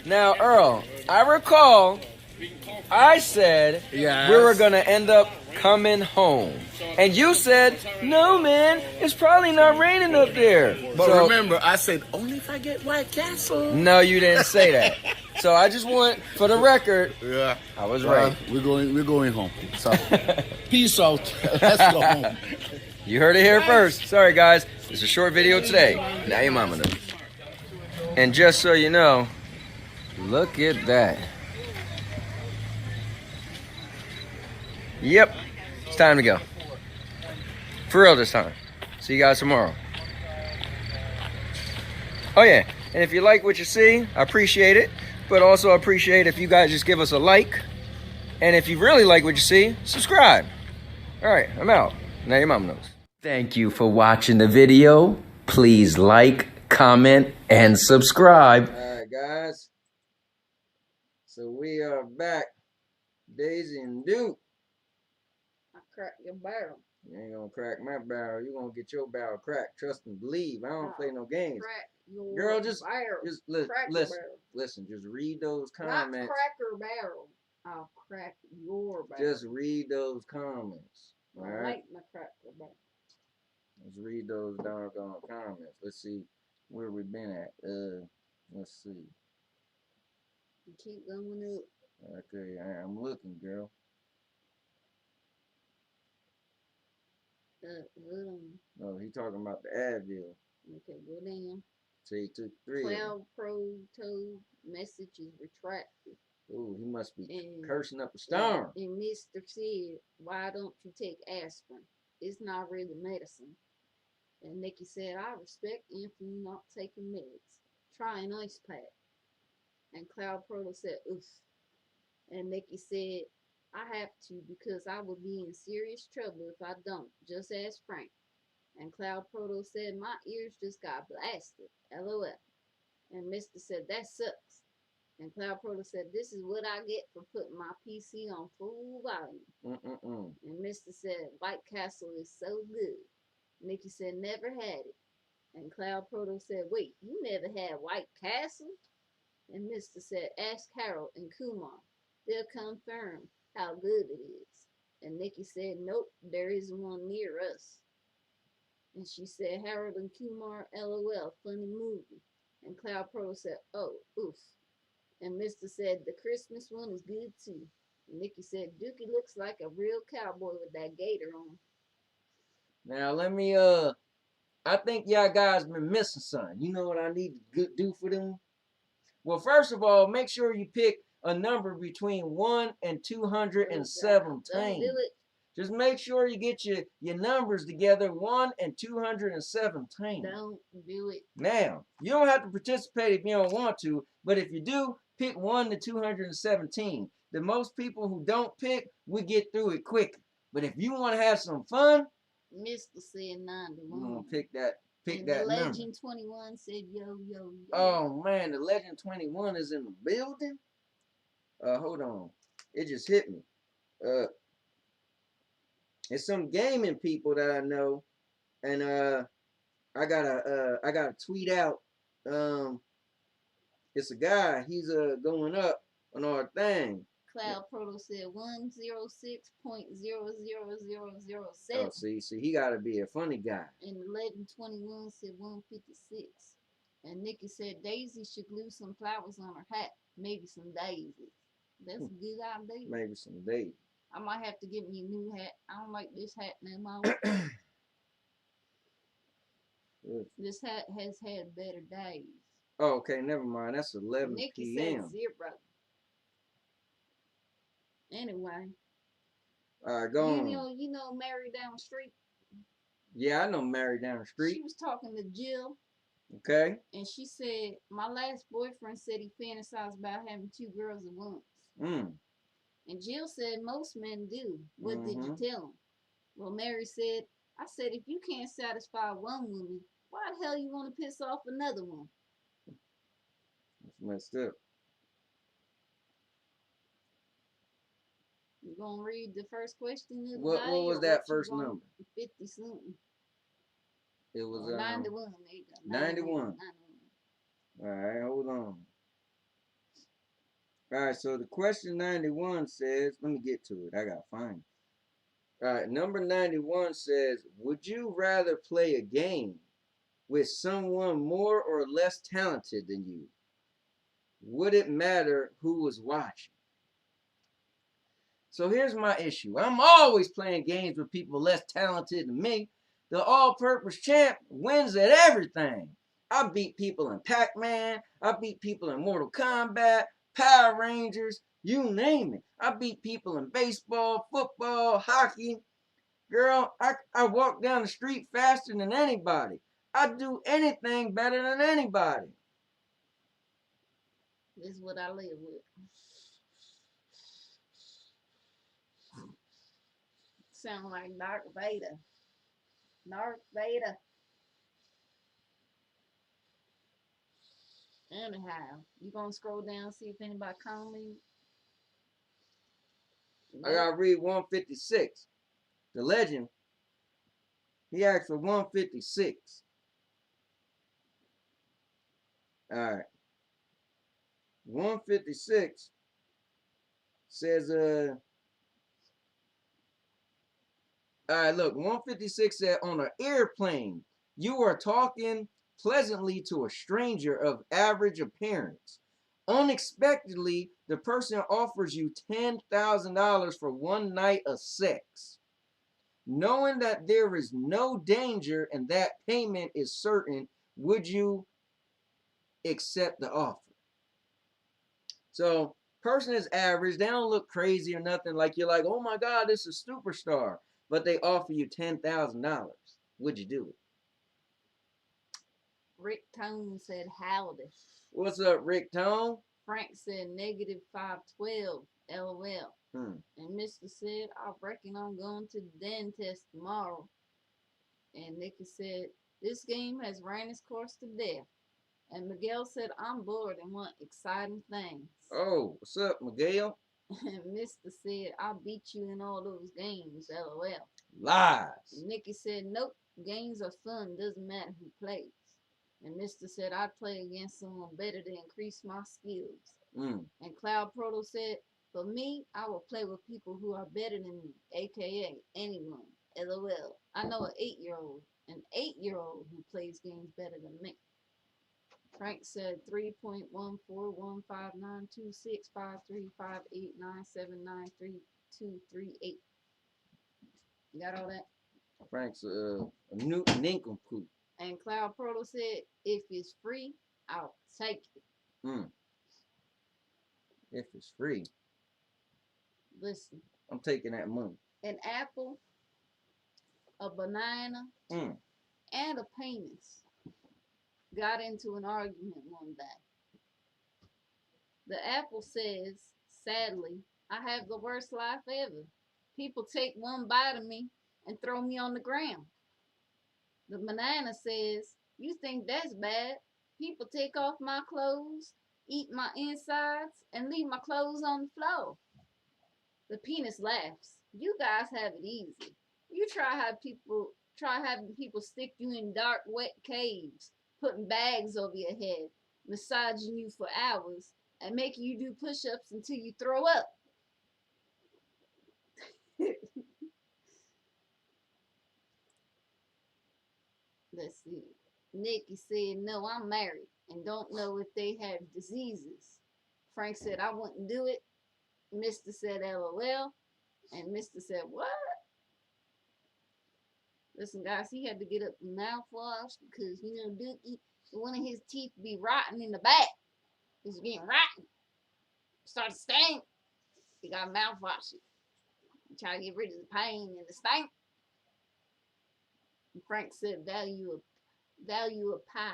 Now, Earl, I recall I said we were going to end up coming home. And you said, no, man, it's probably not raining up there. but remember, I said, only if I get White Castle. No, you didn't say that. So I just want, for the record, Yeah. I was right. We're going home. So, peace out. Let's go home. You heard it here first. Sorry, guys. It's a short video today. Now your mama knows. And just so you know, look at that. Yep. It's time to go. For real this time. See you guys tomorrow. Oh yeah. And if you like what you see, I appreciate it. But also appreciate if you guys just give us a like. And if you really like what you see, subscribe. Alright, I'm out. Now your mom knows. Thank you for watching the video. Please like, comment, and subscribe. Alright guys. So we are back. Daisy and Duke. I cracked your barrel. You ain't gonna crack my barrel. You gonna get your barrel cracked. Trust and believe. I don't play no games. Crack your Girl, just barrel. listen. Your barrel. Listen. Just read those Not comments. cracker barrel. I'll crack your barrel. Just read those comments. All I right. like my cracker barrel. Let's read those doggone comments. Let's see where we've been at. Let's see. You keep going up. Okay, I'm looking, girl. Hold on. Oh, he talking about the Advil. Okay, go down. So he took 3 of them. Cloud Pro told message is retracted. Ooh, he must be And- cursing up a storm. And Mr. said, why don't you take aspirin? It's not really medicine. And Nikki said, I respect you for not taking meds. Try an ice pack. And Cloud Proto said, oof. And Nikki said, I have to because I will be in serious trouble if I don't. Just ask Frank. And Cloud Proto said, my ears just got blasted. LOL. And Mr. said, that sucks. And Cloud Proto said, this is what I get for putting my PC on full volume. And Mr. said, White Castle is so good. Nikki said, never had it. And Cloud Proto said, wait, you never had White Castle? And Mr. said, ask Harold and Kumar. They'll confirm how good it is. And Nikki said, nope, there isn't one near us. And she said, Harold and Kumar, LOL, funny movie. And Cloud Proto said, oh, oof. And Mr. said, the Christmas one is good too. And Nikki said, Dookie looks like a real cowboy with that gator on. Now let me I think y'all guys been missing something. You know what I need to do for them? Well, first of all, make sure you pick a number between 1 and 217. Don't do it. Just make sure you get your numbers together, 1 and 217. Don't do it. Now, you don't have to participate if you don't want to, but if you do, pick 1 to 217. The most people who don't pick, we get through it quick. But if you want to have some fun, Mr. said 91. you're going to pick that And number. the Legend 21 said yo, yo, yo. Oh, man, the Legend 21 is in the building? Hold on. It just hit me. It's some gaming people that I know, and I gotta tweet out. It's a guy. He's going up on our thing. Cloud Proto said 106.00007. Oh, see, he gotta be a funny guy. And the Legend 21 said 156. And Nikki said Daisy should glue some flowers on her hat, maybe some daisies. That's a good idea. Maybe some daisies. I might have to get me a new hat. I don't like this hat no more. This hat has had better days. Oh, okay, never mind. That's 11 Nikki p.m. said 0. Anyway. All right, go on. You know Mary down the street? Yeah, I know Mary down the street. She was talking to Jill. Okay. And she said, my last boyfriend said he fantasized about having 2 girls at once. And Jill said, most men do. What did you tell him? Well, Mary said, I said, if you can't satisfy one woman, why the hell you want to piss off another one? That's messed up. You gonna read the first question of the What day, was that first number? 50 something. It was 91. There you go. 91. All right, hold on. All right, so the question 91 says, let me get to it. I gotta find it. All right, number 91 says, would you rather play a game with someone more or less talented than you? Would it matter who was watching? So here's my issue. I'm always playing games with people less talented than me. The all-purpose champ wins at everything. I beat people in Pac-Man. I beat people in Mortal Kombat, Power Rangers, you name it. I beat people in baseball, football, hockey. Girl, I walk down the street faster than anybody. I do anything better than anybody. This is what I live with. Sound like Darth Vader. Darth Vader. Anyhow, you gonna scroll down see if anybody commented? I gotta read 156. The legend, he asked for 156. Alright. 156 says, alright, look, 156 said, on an airplane, you are talking pleasantly to a stranger of average appearance. Unexpectedly, the person offers you $10,000 for one night of sex. Knowing that there is no danger and that payment is certain, would you accept the offer? So, person is average. They don't look crazy or nothing. Like you're like, oh my God, this is a superstar. But they offer you $10,000. Would you do it? Rick Tone said howdy. What's up, Rick Tone? Frank said negative 512. LOL. And Mr. said, I reckon I'm going to the dentist tomorrow. And Nikki said, this game has ran its course to death. And Miguel said, I'm bored and want exciting things. Oh, what's up, Miguel? And Mr. said, I'll beat you in all those games, LOL. Lies. And Nikki said, nope, games are fun, doesn't matter who plays. And Mr. said, I'd play against someone better to increase my skills. And Cloud Proto said, for me, I will play with people who are better than me, aka anyone, LOL. I know an 8-year-old who plays games better than me. Frank said 3.1415926535897932238. You got all that? Frank's a new nincompoop. And Cloud Proto said, if it's free, I'll take it. If it's free. Listen. I'm taking that money. an apple, a banana, and a penis got into an argument one day. The apple says, sadly, I have the worst life ever. People take one bite of me and throw me on the ground. The banana says, you think that's bad? People take off my clothes, eat my insides, and leave my clothes on the floor. The penis laughs. You guys have it easy. You try having people stick you in dark, wet caves, putting bags over your head, massaging you for hours, and making you do push-ups until you throw up. Let's see. Nikki said, no, I'm married and don't know if they have diseases. Frank said, I wouldn't do it. Mr. said, LOL. And Mr. said, what? Listen, guys, he had to get up and mouthwash because, Dookie, one of his teeth be rotten in the back. It's getting rotten. Started to stink. He got to mouthwash it. Try to get rid of the pain and the stink. And Frank said, value of pie.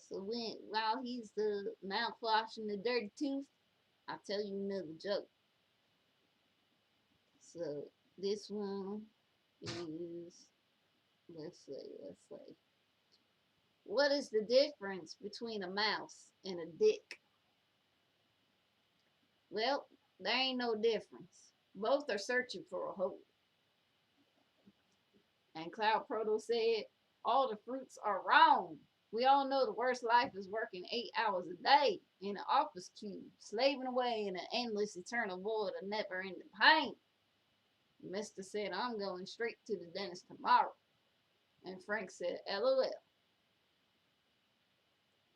So while he's mouthwashing the dirty tooth, I'll tell you another joke. So this one is, let's say, what is the difference between a mouse and a dick? Well, there ain't no difference. Both are searching for a hole. And Cloud Proto said, all the fruits are wrong. We all know the worst life is working 8 hours a day in an office cube, slaving away in an endless eternal void of never-ending pain. Mr. said, I'm going straight to the dentist tomorrow. And Frank said, LOL.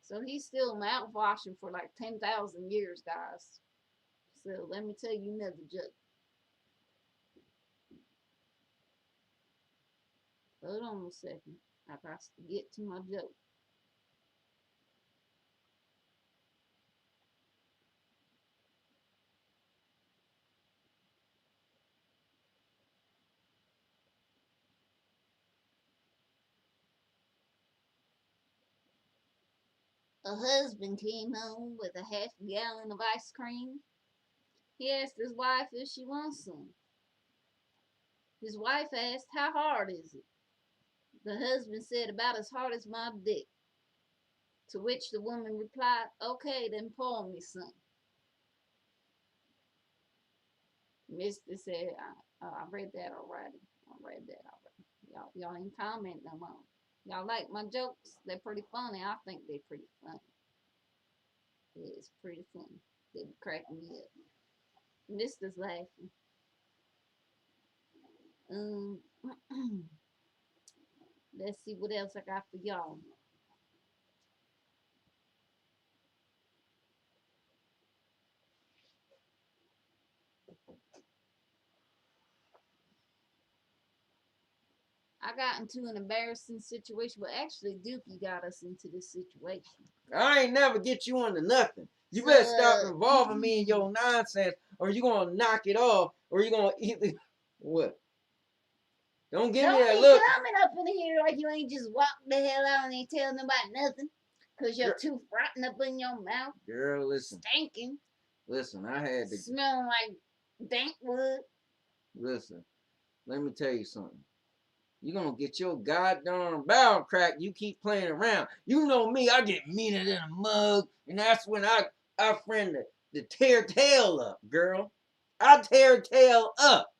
So he's still mouthwashing for like 10,000 years, guys. So let me tell you another joke. Hold on a second. I got to get to my joke. A husband came home with a half gallon of ice cream. He asked his wife if she wants some. His wife asked, how hard is it? The husband said, about as hard as my dick. To which the woman replied, okay, then pour me some. Mister said, I read that already. Y'all ain't comment no more. Y'all like my jokes? They're pretty funny. I think they're pretty funny. It's pretty funny. They be cracking me up. Mister's laughing. Let's see what else I got for y'all. I got into an embarrassing situation, but actually Dookie got us into this situation. I ain't never get you into nothing. You better stop involving me in your nonsense, or you gonna knock it off, or you gonna either what? Don't give me that look. Don't be coming up in here like you ain't just walk the hell out and ain't tell nobody nothing. Cause your tooth rotten up in your mouth. Girl, listen. Stinking. Listen, I had to. Smelling like dank wood. Listen, let me tell you something. You gonna get your goddamn barrel cracked. You keep playing around. You know me, I get meaner than a mug, and that's when I friend the tear tail up, girl. I tear tail up.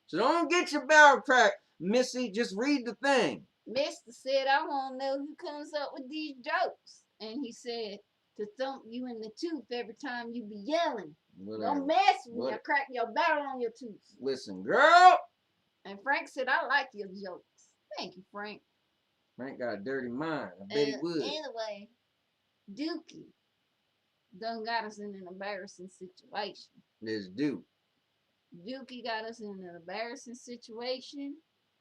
So don't get your barrel cracked, Missy. Just read the thing. Mister said, I want to know who comes up with these jokes. And he said, to thump you in the tooth every time you be yelling. Whatever. Don't mess with me. I crack your barrel on your tooth. Listen, girl. And Frank said, I like your jokes. Thank you, Frank. Frank got a dirty mind. I bet he would. Anyway, Dookie done got us in an embarrassing situation. Let's do. Dookie got us in an embarrassing situation.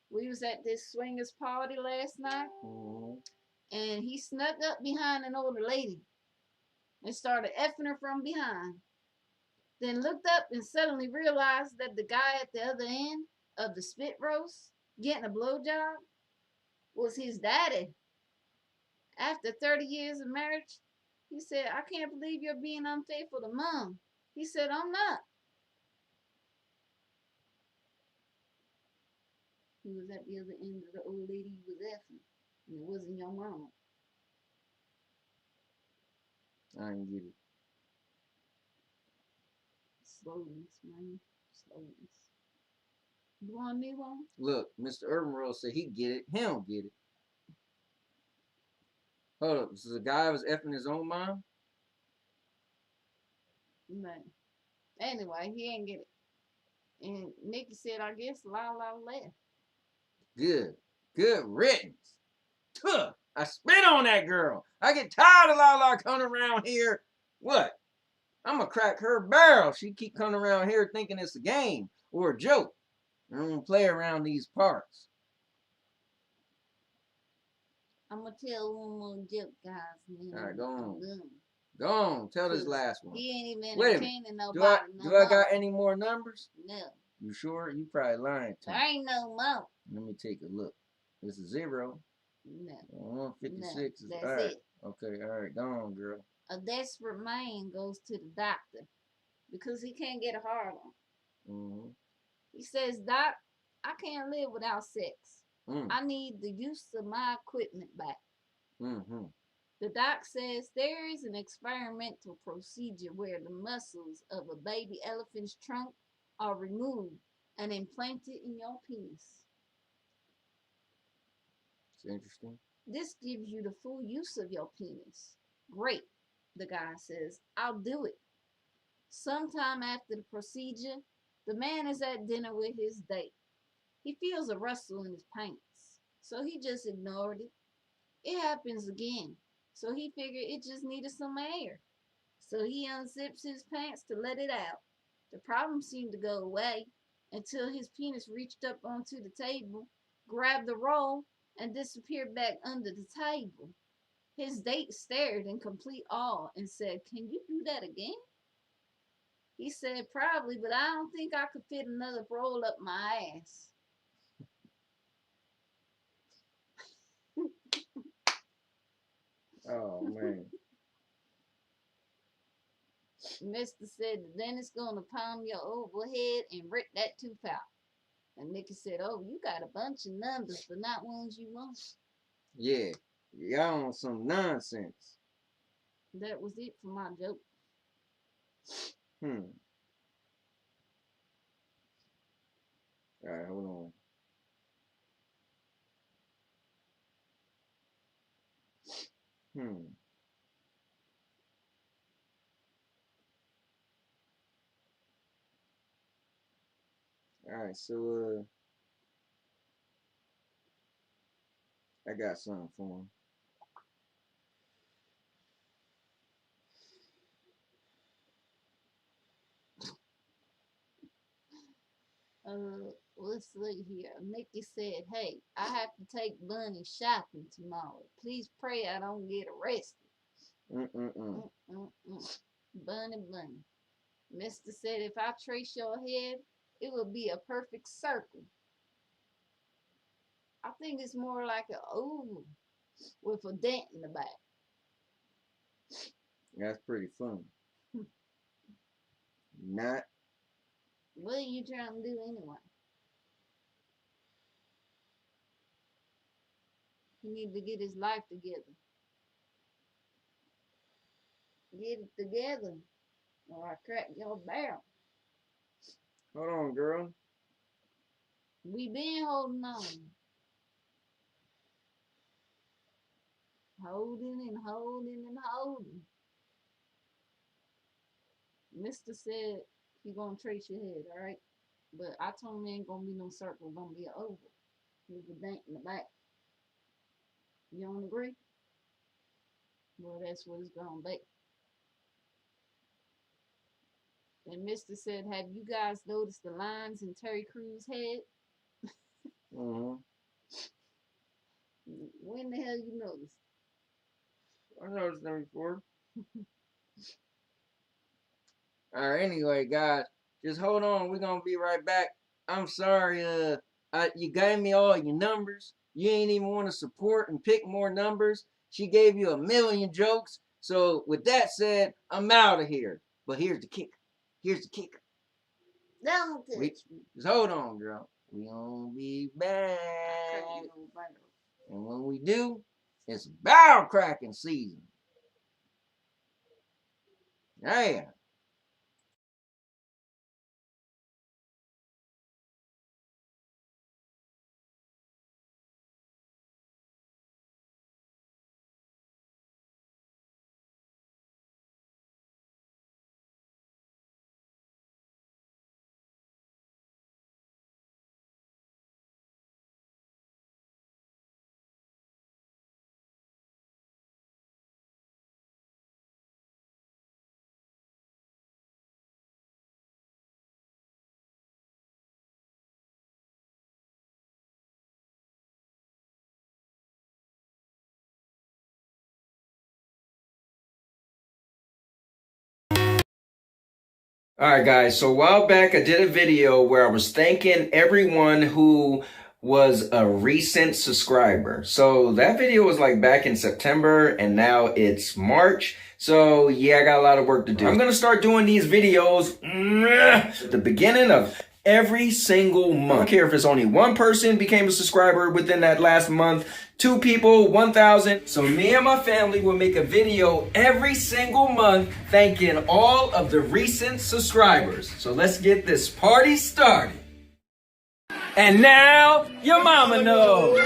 We was at this swingers party last night, and he snuck up behind an older lady. and started effing her from behind. Then looked up and suddenly realized that the guy at the other end of the spit roast getting a blowjob was his daddy. After 30 years of marriage, he said, I can't believe you're being unfaithful to mom. He said, I'm not. He was at the other end of the old lady he was effing. And it wasn't your mama. I didn't get it. Slowness, man. Slowness. You want a new one? Look, Mr. Urban Rose said he get it. He don't get it. Hold up. So the guy was effing his own mom? No. Anyway, he ain't get it. And Nikki said, I guess Lala left. Good. Good riddance. Tuh. I spit on that girl. I get tired of Lala coming around here. What? I'm going to crack her barrel. She keep coming around here thinking it's a game or a joke. I don't play around these parts. I'm going to tell one more joke, guys. All right, go on. Go on. Tell this last one. He ain't even Wait a entertaining minute. nobody Do I got any more numbers? No. You sure? You probably lying to me. There ain't no more. Let me take a look. This is 0. No. 156 is That's all right. it. Okay, all right. Go on, girl. A desperate man goes to the doctor because he can't get a hard on. Mm-hmm. He says, Doc, I can't live without sex. I need the use of my equipment back. Mm-hmm. The doc says there is an experimental procedure where the muscles of a baby elephant's trunk are removed and implanted in your penis. It's interesting. This gives you the full use of your penis. Great, the guy says. I'll do it. Sometime after the procedure, the man is at dinner with his date. He feels a rustle in his pants, so he just ignored it. It happens again, so he figured it just needed some air. So he unzips his pants to let it out. The problem seemed to go away until his penis reached up onto the table, grabbed the roll, and disappeared back under the table. His date stared in complete awe and said, Can you do that again? He said, Probably, but I don't think I could fit another roll up my ass. Oh, man. Mister said the dentist gonna palm your oval head and rip that tooth out. And Nikki said, Oh, you got a bunch of numbers, but not ones you want. Yeah. Y'all on some nonsense. That was it for my joke. All right, hold on. All right, so I got something for him. Let's see here. Nikki said, Hey, I have to take Bunny shopping tomorrow. Please pray I don't get arrested. Bunny. Mister said, If I trace your head, it will be a perfect circle. I think it's more like an oval with a dent in the back. That's pretty funny. Not. What are you trying to do anyway? He need to get his life together. Get it together, or I crack your barrel. Hold on, girl. We been holding on. Holding and holding and holding. Mister said he gonna trace your head, all right? But I told him there ain't gonna be no circle, gonna be an oval with a dent in the back. You don't agree? Well, that's what it's gonna be. And Mister said, Have you guys noticed the lines in Terry Crews' head? When the hell you noticed? I noticed them before. All right, anyway, guys, just hold on. We're gonna be right back. I'm sorry, you gave me all your numbers. You ain't even want to support and pick more numbers. She gave you 1,000,000 jokes. So with that said, I'm out of here. But here's the kicker. Here's the kicker. Don't touch me. Just hold on, girl. We gonna be back. And when we do, it's barrel cracking season. Yeah. Alright guys, so a while back I did a video where I was thanking everyone who was a recent subscriber. So that video was like back in September and now it's March. So yeah, I got a lot of work to do. I'm gonna start doing these videos at the beginning of every single month. I don't care if it's only one person became a subscriber within that last month, 2 people, 1,000. So me and my family will make a video every single month thanking all of the recent subscribers. So let's get this party started. And now your mama knows.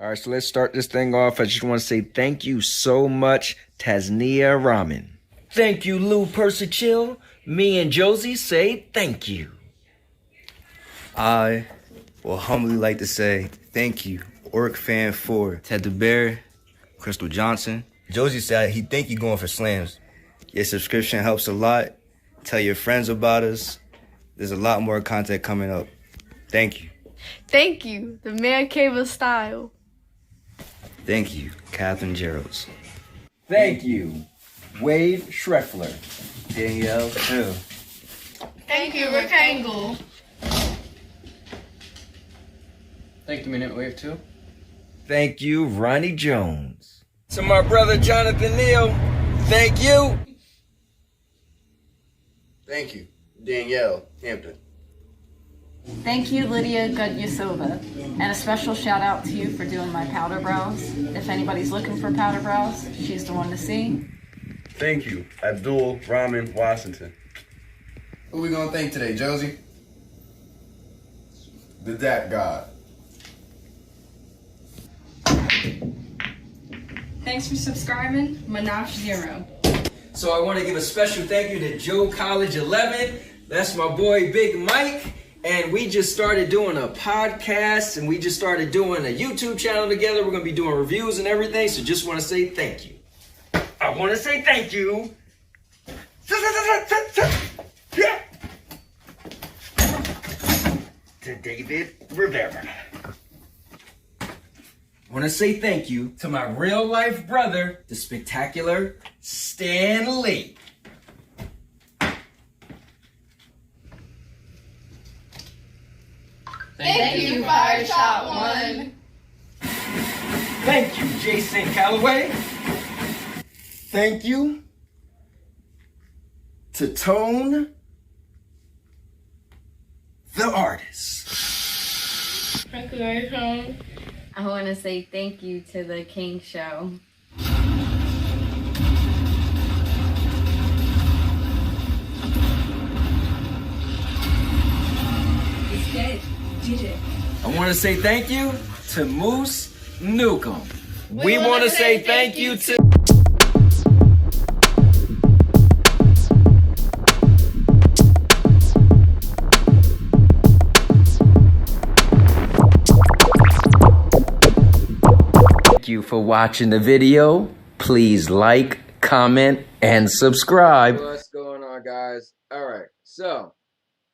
All right, so let's start this thing off. I just want to say thank you so much, Tasnia Ramen. Thank you, Lou Persichill. Me and Josie say thank you. I will humbly like to say thank you, Orc Fan 4, Ted the Bear, Crystal Johnson. Josie said he think you going for slams. Your subscription helps a lot. Tell your friends about us. There's a lot more content coming up. Thank you. Thank you, the Man Cave of Style. Thank you, Catherine Geralds. Thank you, Wade Schreffler. Danielle Hill. Thank you, Rick Angle. Thank you, Minute Wave 2. Thank you, Ronnie Jones. To my brother, Jonathan Neal, thank you. Thank you, Danielle Hampton. Thank you, Lydia Gudyasova. And a special shout out to you for doing my powder brows. If anybody's looking for powder brows, she's the one to see. Thank you, Abdul Rahman Washington. Who we gonna thank today, Josie? The Dat God. Thanks for subscribing, Manash Zero. So I want to give a special thank you to Joe College 11. That's my boy, Big Mike. And we just started doing a podcast and we just started doing a YouTube channel together. We're going to be doing reviews and everything. So just want to say thank you. I want to say thank you to David Rivera. I want to say thank you to my real life brother, the spectacular Stan Lee. Thank you, Fire Shot 1. Thank you, Jason Calloway. Thank you to Tone, the artist. I want to say thank you to the King Show. I want to say thank you to Moose Newcomb. We want to say thank you to... Thank you for watching the video. Please like, comment, and subscribe. What's going on, guys? All right, so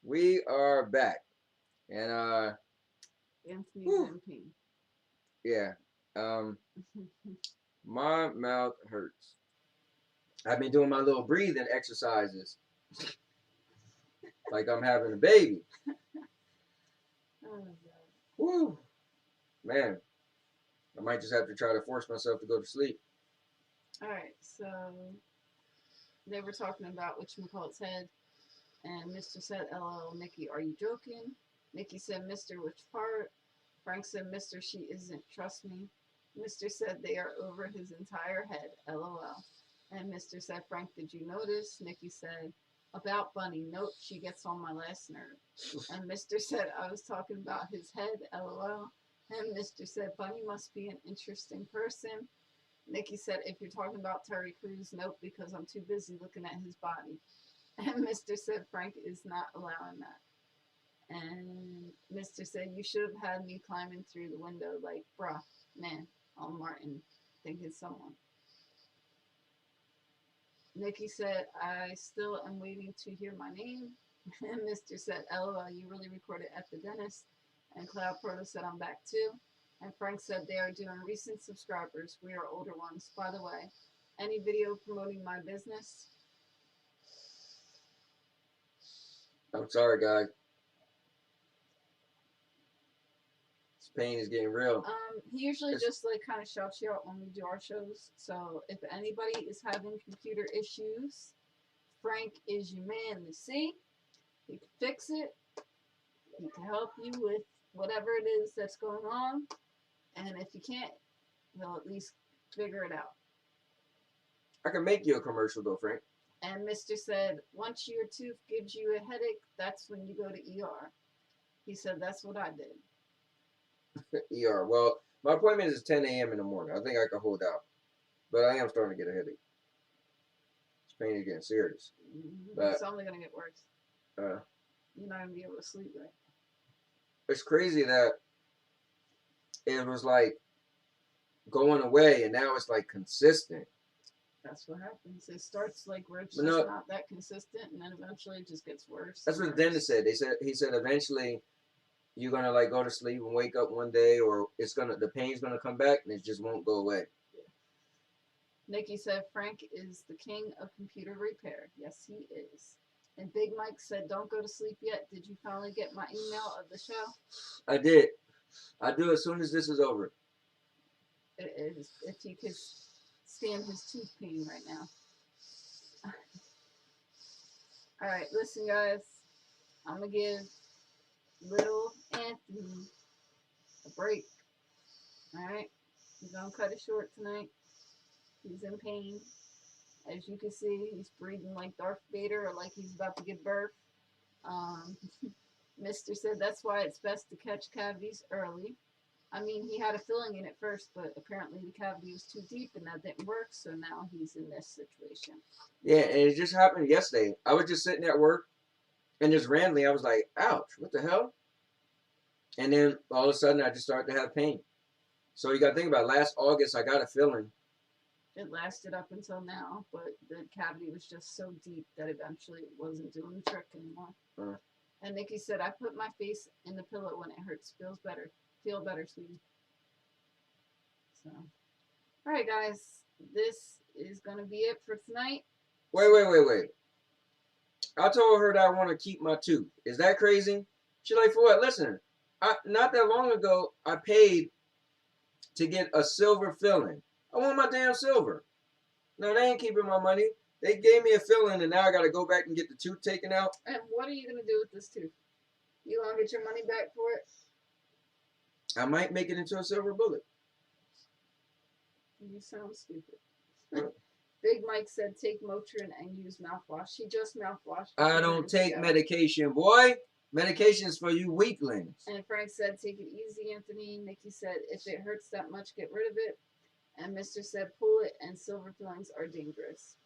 we are back. And Anthony's in pain. yeah. My mouth hurts. I've been doing my little breathing exercises. Like I'm having a baby. Oh, God. Woo. Man. I might just have to try to force myself to go to sleep. All right, so they were talking about whatchamacallit's head, and Mr. said, LOL, Nikki, are you joking? Nikki said, Mr. which part? Frank said, Mr. she isn't, trust me. Mr. said, they are over his entire head, LOL. And Mr. said, Frank, did you notice? Nikki said, about Bunny, nope, she gets on my last nerve. And Mr. said, I was talking about his head, LOL. And Mr. said, Bunny must be an interesting person. Nikki said, if you're talking about Terry Crews, nope, because I'm too busy looking at his body. And Mr. said, Frank is not allowing that. And Mr. said, you should have had me climbing through the window like, bruh, man, on Martin, think it's someone. Nikki said, I still am waiting to hear my name. And Mr. said, LOL, you really recorded at the dentist. And Cloud Proto said, I'm back too. And Frank said, they are doing recent subscribers. We are older ones. By the way, any video promoting my business? I'm sorry, guys. This pain is getting real. He usually just like kind of shouts you out when we do our shows. So if anybody is having computer issues, Frank is your man to see. He can fix it. He can help you with whatever it is that's going on. And if you can't, he'll at least figure it out. I can make you a commercial though, Frank. And Mr. said, once your tooth gives you a headache, that's when you go to ER. He said, that's what I did. ER. Well, my appointment is 10 a.m. in the morning. I think I can hold out. But I am starting to get a headache. This pain is getting serious. But It's only going to get worse. You're not going to be able to sleep, right? It's crazy that it was like going away and now it's like consistent. That's what happens. It starts like where it's just not that consistent, and then eventually it just gets worse. That's what the dentist said. He said eventually you're gonna like go to sleep and wake up one day, or the pain's gonna come back and it just won't go away. Yeah. Nikki said Frank is the king of computer repair. Yes, he is. And Big Mike said, don't go to sleep yet. Did you finally get my email of the show? I did. I'll do it as soon as this is over. It is. If you could stand his tooth pain right now. All right, listen, guys. I'm going to give little Anthony a break. All right? He's going to cut it short tonight. He's in pain. As you can see, he's breathing like Darth Vader or like he's about to give birth. Mr. said that's why it's best to catch cavities early. I mean, he had a filling in it first, but apparently the cavity was too deep and that didn't work, so now he's in this situation. Yeah, and it just happened yesterday. I was just sitting at work, and just randomly I was like, ouch, what the hell? And then all of a sudden I just started to have pain. So you got to think about it. Last August I got a filling. It lasted up until now, but the cavity was just so deep that eventually it wasn't doing the trick anymore. And Nikki said, I put my face in the pillow when it hurts. Feels better. Feel better, sweetie. So, all right, guys. This is going to be it for tonight. Wait. I told her that I want to keep my tooth. Is that crazy? She's like, for what? Listen, not that long ago, I paid to get a silver filling. I want my damn silver. No, they ain't keeping my money. They gave me a filling, and now I got to go back and get the tooth taken out. And what are you going to do with this tooth? You want to get your money back for it? I might make it into a silver bullet. You sound stupid. Big Mike said take Motrin and use mouthwash. She just mouthwashed. I don't take medication, boy. Medication is for you weaklings. And Frank said take it easy, Anthony. Nikki said if it hurts that much, get rid of it. And Mr. said pull it and silver fillings are dangerous.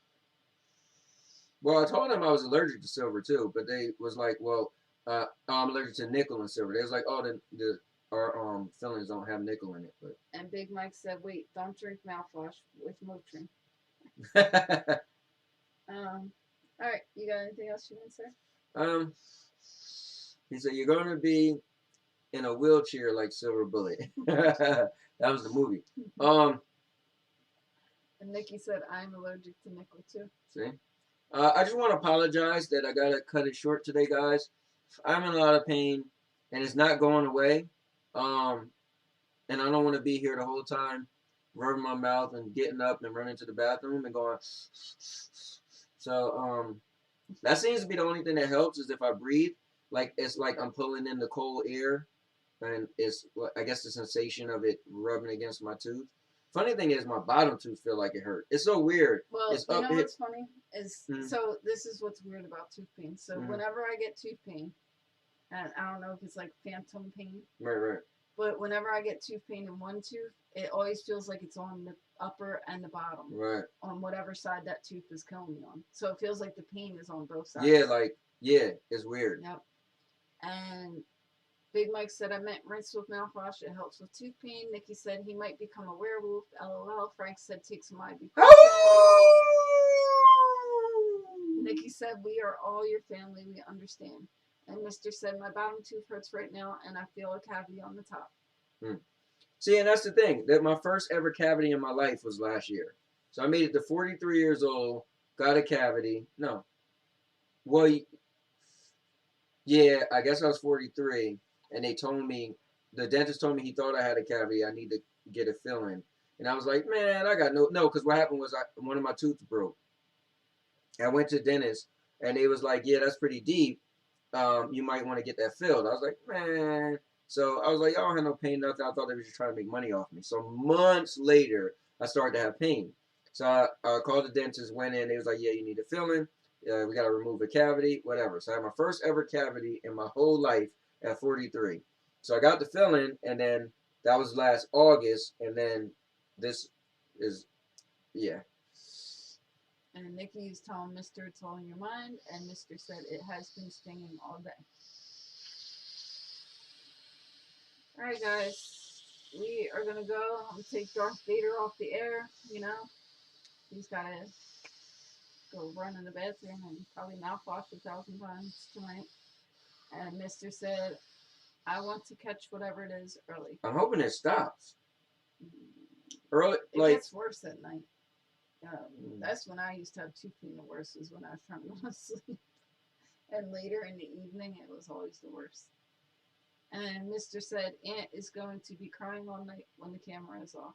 Well, I told them I was allergic to silver too, but they was like, well, I'm allergic to nickel and silver. They was like, oh, our fillings don't have nickel in it. But And Big Mike said, wait, don't drink mouthwash with Motrin. All right, you got anything else you want to say? He said you're gonna be in a wheelchair like Silver Bullet. That was the movie. And Nikki said, I'm allergic to nickel too. See? I just want to apologize that I got to cut it short today, guys. I'm in a lot of pain, and it's not going away. And I don't want to be here the whole time, rubbing my mouth and getting up and running to the bathroom and going. So, that seems to be the only thing that helps is if I breathe. Like, it's like I'm pulling in the cold air, and it's, I guess, the sensation of it rubbing against my tooth. Funny thing is, my bottom tooth feel like it hurt. It's so weird. Well, it's you up know here. what's funny is, so this is what's weird about tooth pain. So whenever I get tooth pain, and I don't know if it's like phantom pain, Right. but whenever I get tooth pain in one tooth, it always feels like it's on the upper and the bottom. Right. On whatever side that tooth is killing me on. So it feels like the pain is on both sides. Yeah, it's weird. Yep. And Big Mike said, I meant rinse with mouthwash. It helps with tooth pain. Nikki said he might become a werewolf. LOL. Frank said take some ibuprofen. Nikki said, we are all your family. We understand. And Mr. said, my bottom tooth hurts right now, and I feel a cavity on the top. See, and that's the thing. That my first ever cavity in my life was last year. So I made it to 43 years old, got a cavity. No. Well, yeah, I guess I was 43, and they told me, the dentist told me he thought I had a cavity. I need to get a filling. And I was like, man, I got no, because what happened was one of my tooth broke. I went to the dentist, and they was like, yeah, that's pretty deep. You might want to get that filled. I was like, man. So I was like, I don't have no pain, nothing. I thought they were just trying to make money off me. So months later, I started to have pain. So I called the dentist, went in. They was like, yeah, you need a filling. We got to remove a cavity, whatever. So I had my first ever cavity in my whole life at 43. So I got the filling, and then that was last August, and then this is, yeah. And Nikki's telling Mr. it's all in your mind, and Mr. said it has been stinging all day. Alright, guys. We are going to go. I'm going to take Darth Vader off the air, you know. He's got to go run in the bathroom and probably mouthwash 1,000 times tonight. And Mr. said, I want to catch whatever it is early. I'm hoping it stops. Early, it gets worse at night. That's when I used to have tooth pain the worst, was when I was trying to go to sleep. And later in the evening, it was always the worst. And Mr. said, Aunt is going to be crying all night when the camera is off.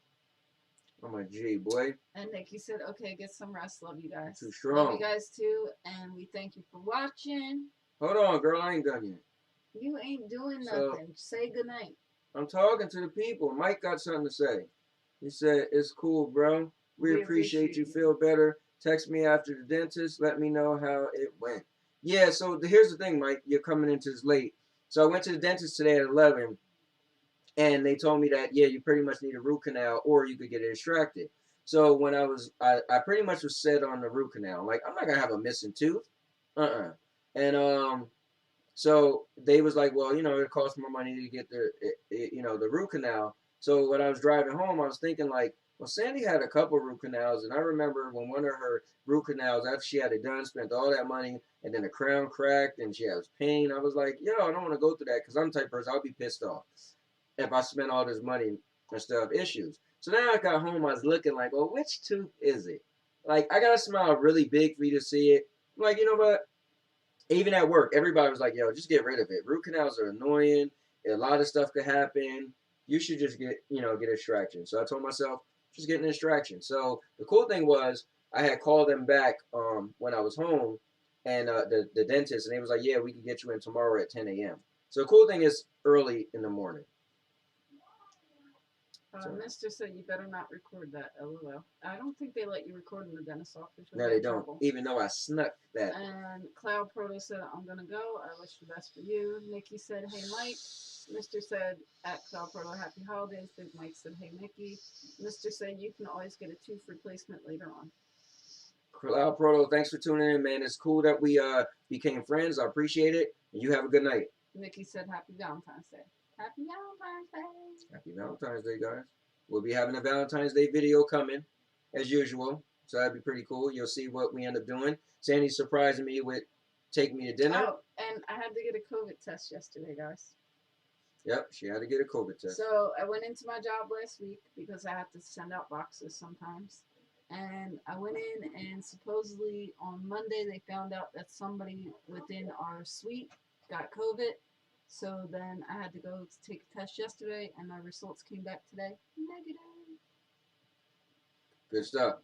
Oh my G, boy. And Nikki said, okay, get some rest. Love you guys. Too strong. Love you guys too. And we thank you for watching. Hold on, girl. I ain't done yet. You ain't doing nothing. Say goodnight. I'm talking to the people. Mike got something to say. He said, it's cool, bro. We appreciate you. Feel better. Text me after the dentist. Let me know how it went. Yeah, so here's the thing, Mike. You're coming into this late. So I went to the dentist today at 11. And they told me that, yeah, you pretty much need a root canal or you could get it extracted. So when I pretty much was set on the root canal. Like, I'm not going to have a missing tooth. And so they was like, well, you know, it costs more money to get the root canal. So when I was driving home, I was thinking like, well, Sandy had a couple root canals. And I remember when one of her root canals, after she had it done, spent all that money, and then the crown cracked and she has pain. I was like, yo, I don't want to go through that because I'm the type of person, I'll be pissed off if I spend all this money and still have issues. So now I got home, I was looking like, well, which tooth is it? Like, I got to smile really big for you to see it. I'm like, you know what? Even at work, everybody was like, yo, just get rid of it. Root canals are annoying. A lot of stuff could happen. You should just get extraction. So I told myself, just get an extraction. So the cool thing was, I had called them back when I was home, and the dentist, and they was like, yeah, we can get you in tomorrow at 10 a.m. So the cool thing is early in the morning. Mr. said you better not record that, LOL. I don't think they let you record in the dentist's office. No, they don't. Even though I snuck that. And Cloud Proto said, I'm going to go. I wish the best for you. Nikki said, hey, Mike. Mr. said, at Cloud Proto, happy holidays. Big Mike said, hey, Nikki. Mr. said, you can always get a tooth replacement later on. Cloud Proto, thanks for tuning in, man. It's cool that we became friends. I appreciate it. And you have a good night. Nikki said, happy Valentine's Day. Happy Valentine's Day. Happy Valentine's Day, guys. We'll be having a Valentine's Day video coming, as usual. So that'd be pretty cool. You'll see what we end up doing. Sandy's surprising me with taking me to dinner. Oh, and I had to get a COVID test yesterday, guys. Yep, she had to get a COVID test. So I went into my job last week because I have to send out boxes sometimes. And I went in, and supposedly on Monday they found out that somebody within our suite got COVID. So then I had to go to take a test yesterday, and my results came back today negative. Good stuff.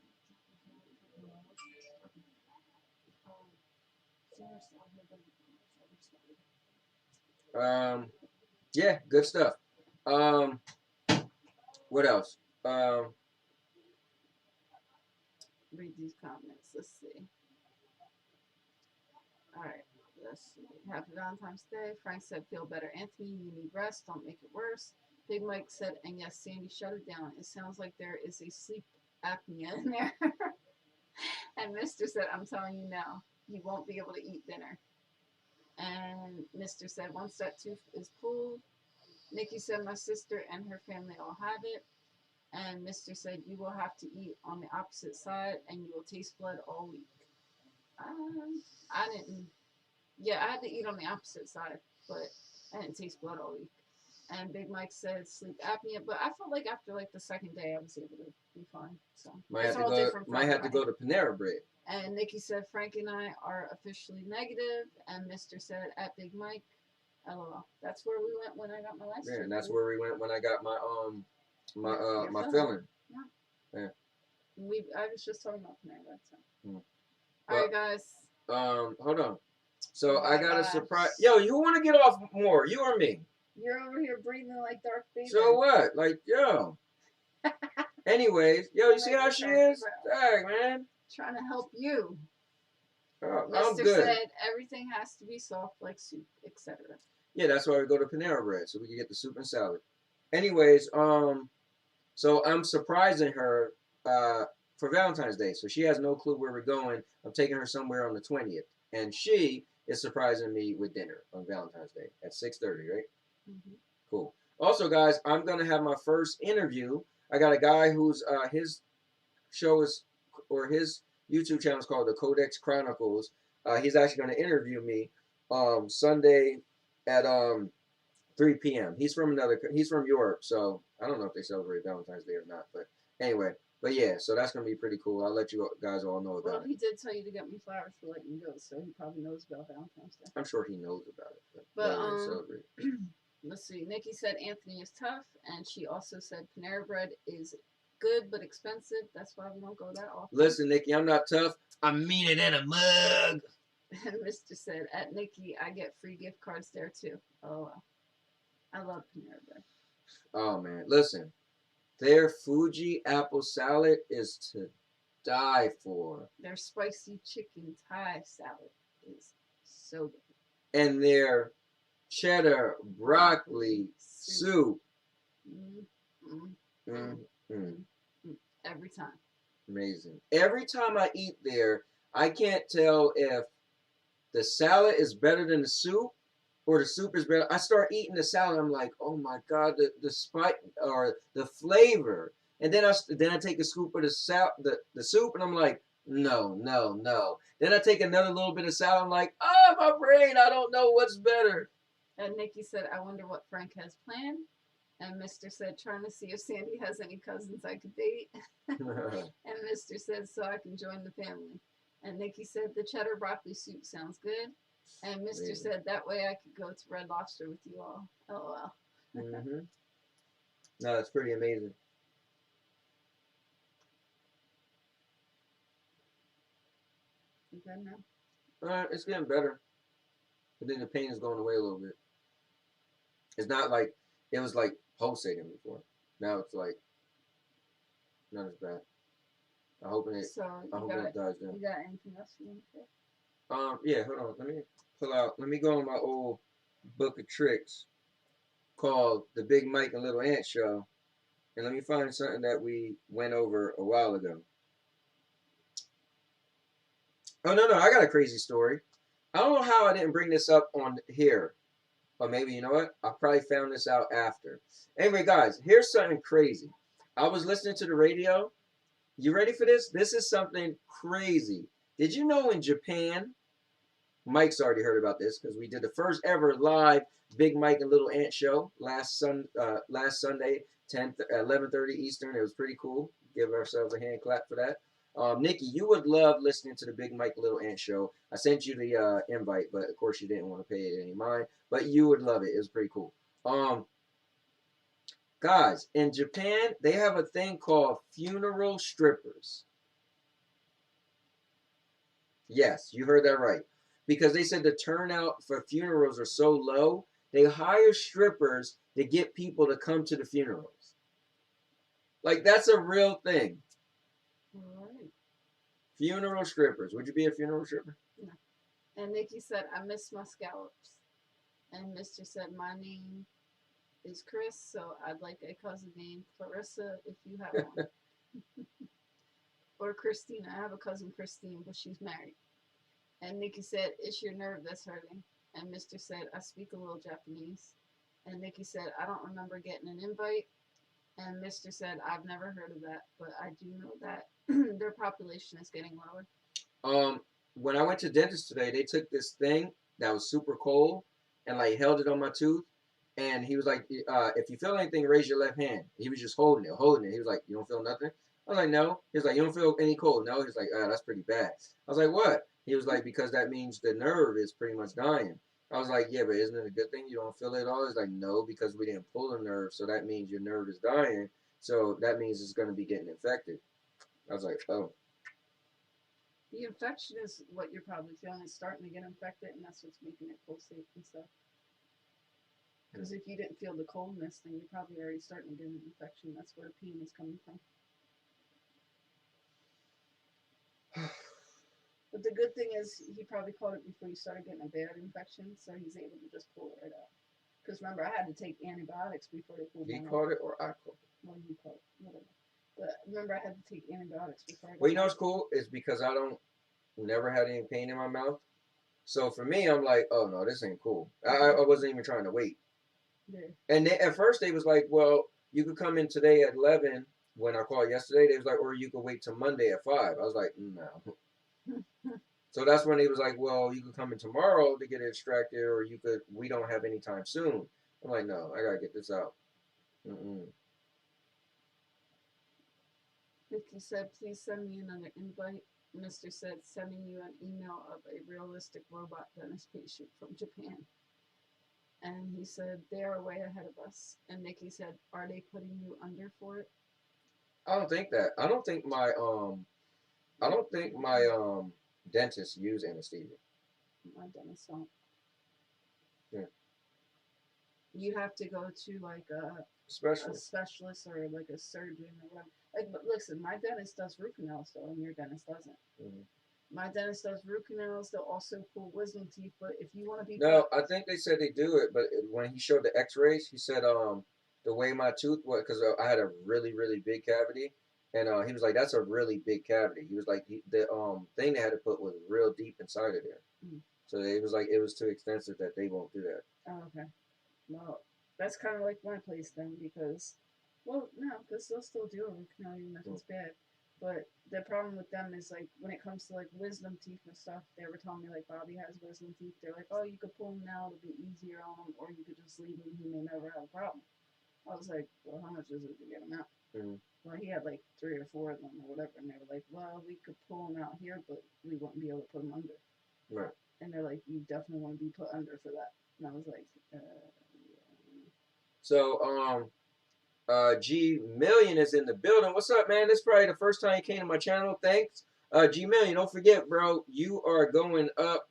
Yeah, good stuff. What else? Read these comments. Let's see. All right. Let's see. Happy Valentine's Day. Frank said, feel better, Anthony. You need rest. Don't make it worse. Big Mike said, and yes, Sandy, shut it down. It sounds like there is a sleep apnea in there. And Mr. said, I'm telling you now, he won't be able to eat dinner. And Mr. said, once that tooth is pulled. Nikki said, my sister and her family all have it. And Mr. said, you will have to eat on the opposite side, and you will taste blood all week. I didn't. Yeah, I had to eat on the opposite side, but I didn't taste blood all week. And Big Mike said sleep apnea, but I felt like after like the second day I was able to be fine. So might have to go to Panera Bread. And Nikki said Frank and I are officially negative, and Mr. said at Big Mike, LOL. That's where we went when I got my last. Yeah, and that's where we went when I got my my filling. Yeah. I was just talking about Panera Bread. So. But, all right, guys. Hold on. So I got a surprise. Yo, you want to get off more? You or me? You're over here breathing like Darth Vader. So what? Like, yo. Anyways, yo, you see how she is? Dang, man. Trying to help you. Oh, Mr. I'm good. said everything has to be soft like soup, etc. Yeah, that's why we go to Panera Bread, so we can get the soup and salad. Anyways, so I'm surprising her for Valentine's Day. So she has no clue where we're going. I'm taking her somewhere on the 20th. And she is surprising me with dinner on Valentine's Day at 6:30, right? Mm-hmm. Cool. Also, guys, I'm going to have my first interview. I got a guy who's his show is, or his YouTube channel is called The Codex Chronicles. He's actually going to interview me Sunday at 3 p.m. He's from Europe, so I don't know if they celebrate Valentine's Day or not. But anyway, but yeah, so that's going to be pretty cool. I'll let you guys all know about it. He did tell you to get me flowers for letting me go, so he probably knows about Valentine's Day. I'm sure he knows about it. But let's see. Nikki said Anthony is tough, and she also said Panera Bread is good but expensive. That's why we don't go that often. Listen, Nikki, I'm not tough. I mean it in a mug. And Mr. said, at Nikki, I get free gift cards there too. Oh, wow. I love Panera Bread. Oh, man. Listen, their Fuji apple salad is to die for. Their spicy chicken Thai salad is so good. And their cheddar broccoli soup. Every time. Amazing. Every time I eat there, I can't tell if the salad is better than the soup or the soup is better. I start eating the salad, I'm like, oh my God, the spice or the flavor. And then I take a scoop of the soup and I'm like, no. Then I take another little bit of salad, I'm like, oh, my brain, I don't know what's better. And Nikki said, I wonder what Frank has planned. And Mr. said, trying to see if Sandy has any cousins I could date. And Mr. said, so I can join the family. And Nikki said, the cheddar broccoli soup sounds good. And Mr. said, that way I could go to Red Lobster with you all. LOL. No, that's pretty amazing. You good now? It's getting better. But then the pain is going away a little bit. It's not like, it was like pulsating before. Now it's like, not as bad. I hope it dies down. You got anything else you want to say? Yeah, hold on. Let me go on my old book of tricks called The Big Mike and Little Ant Show. And let me find something that we went over a while ago. Oh, no, I got a crazy story. I don't know how I didn't bring this up on here. Or maybe, you know what? I probably found this out after. Anyway, guys, here's something crazy. I was listening to the radio. You ready for this? This is something crazy. Did you know in Japan, Mike's already heard about this because we did the first ever live Big Mike and Little Ant show last Sunday, 11:30 Eastern. It was pretty cool. Give ourselves a hand clap for that. Nikki, you would love listening to the Big Mike Little Ant show. I sent you the invite, but of course you didn't want to pay it any mind. But you would love it. It was pretty cool. Guys, in Japan, they have a thing called funeral strippers. Yes, you heard that right. Because they said the turnout for funerals are so low, they hire strippers to get people to come to the funerals. Like, that's a real thing. All right. Funeral strippers. Would you be a funeral stripper? No. And Nikki said, I miss my scallops. And Mr. said, my name is Chris, so I'd like a cousin named Clarissa if you have one. Or Christina. I have a cousin Christine, but she's married. And Nikki said, it's your nerve that's hurting. And Mr. said, I speak a little Japanese. And Nikki said, I don't remember getting an invite. And Mr. said, I've never heard of that, but I do know that their population is getting lower. When I went to dentist today, they took this thing that was super cold and like held it on my tooth. And he was like, if you feel anything, raise your left hand. He was just holding it. He was like, you don't feel nothing? I was like, no. He was like, you don't feel any cold? No. He was like, that's pretty bad. I was like, what? He was like, because that means the nerve is pretty much dying. I was like, yeah, but isn't it a good thing you don't feel it at all? He's like, no, because we didn't pull the nerve, so that means your nerve is dying. So that means it's going to be getting infected. I was like, oh. The infection is what you're probably feeling. It's starting to get infected, and that's what's making it pulsate and stuff. Because if you didn't feel the coldness, then you're probably already starting to get an infection. That's where pain is coming from. But the good thing is he probably caught it before you started getting a bad infection, so he's able to just pull it right out. Because remember, I had to take antibiotics before they pulled it out. He caught it or I caught it? Well, you caught it, whatever. But remember, I had to take antibiotics before I got Well, you know what's cool? It's because I never had any pain in my mouth. So for me, I'm like, oh no, this ain't cool. I wasn't even trying to wait. Yeah. And at first they was like, well, you could come in today at 11 when I called yesterday. They was like, or you could wait till Monday at 5. I was like, no. So that's when they was like, well, you could come in tomorrow to get it extracted, or we don't have any time soon. I'm like, no, I gotta get this out. Nikki said, please send me another invite. Mr. said, sending you an email of a realistic robot dentist patient from Japan. And he said, they are way ahead of us. And Nikki said, are they putting you under for it? I don't think that. I don't think my dentists use anesthesia. My dentists don't. Yeah. You have to go to like a specialist or like a surgeon or whatever. Like, but listen, my dentist does root canals though, and your dentist doesn't. Mm-hmm. My dentist does root canals. They'll also pull wisdom teeth. But if you want to be I think they said they do it. But when he showed the X-rays, he said the way my tooth was, because I had a really really big cavity, and he was like, that's a really big cavity. He was like, the thing they had to put was real deep inside of there. Mm-hmm. So it was like it was too extensive that they won't do that. Oh, okay. Well, that's kind of like my place then, because, well, no, because they'll still do a root canal even if it's bad. But the problem with them is, like, when it comes to, like, wisdom teeth and stuff, they were telling me, like, Bobby has wisdom teeth. They're like, oh, you could pull them now, it'll be easier on him, or you could just leave him, he may never have a problem. I was like, well, how much is it to get him out? Mm-hmm. Well, he had, like, 3 or 4 of them or whatever, and they were like, well, we could pull him out here, but we wouldn't be able to put him under. Right. And they're like, you definitely want to be put under for that. And I was like, So, G Million is in the building. What's up, man? This is probably the first time you came to my channel. Thanks. G Million, don't forget, bro, you are going up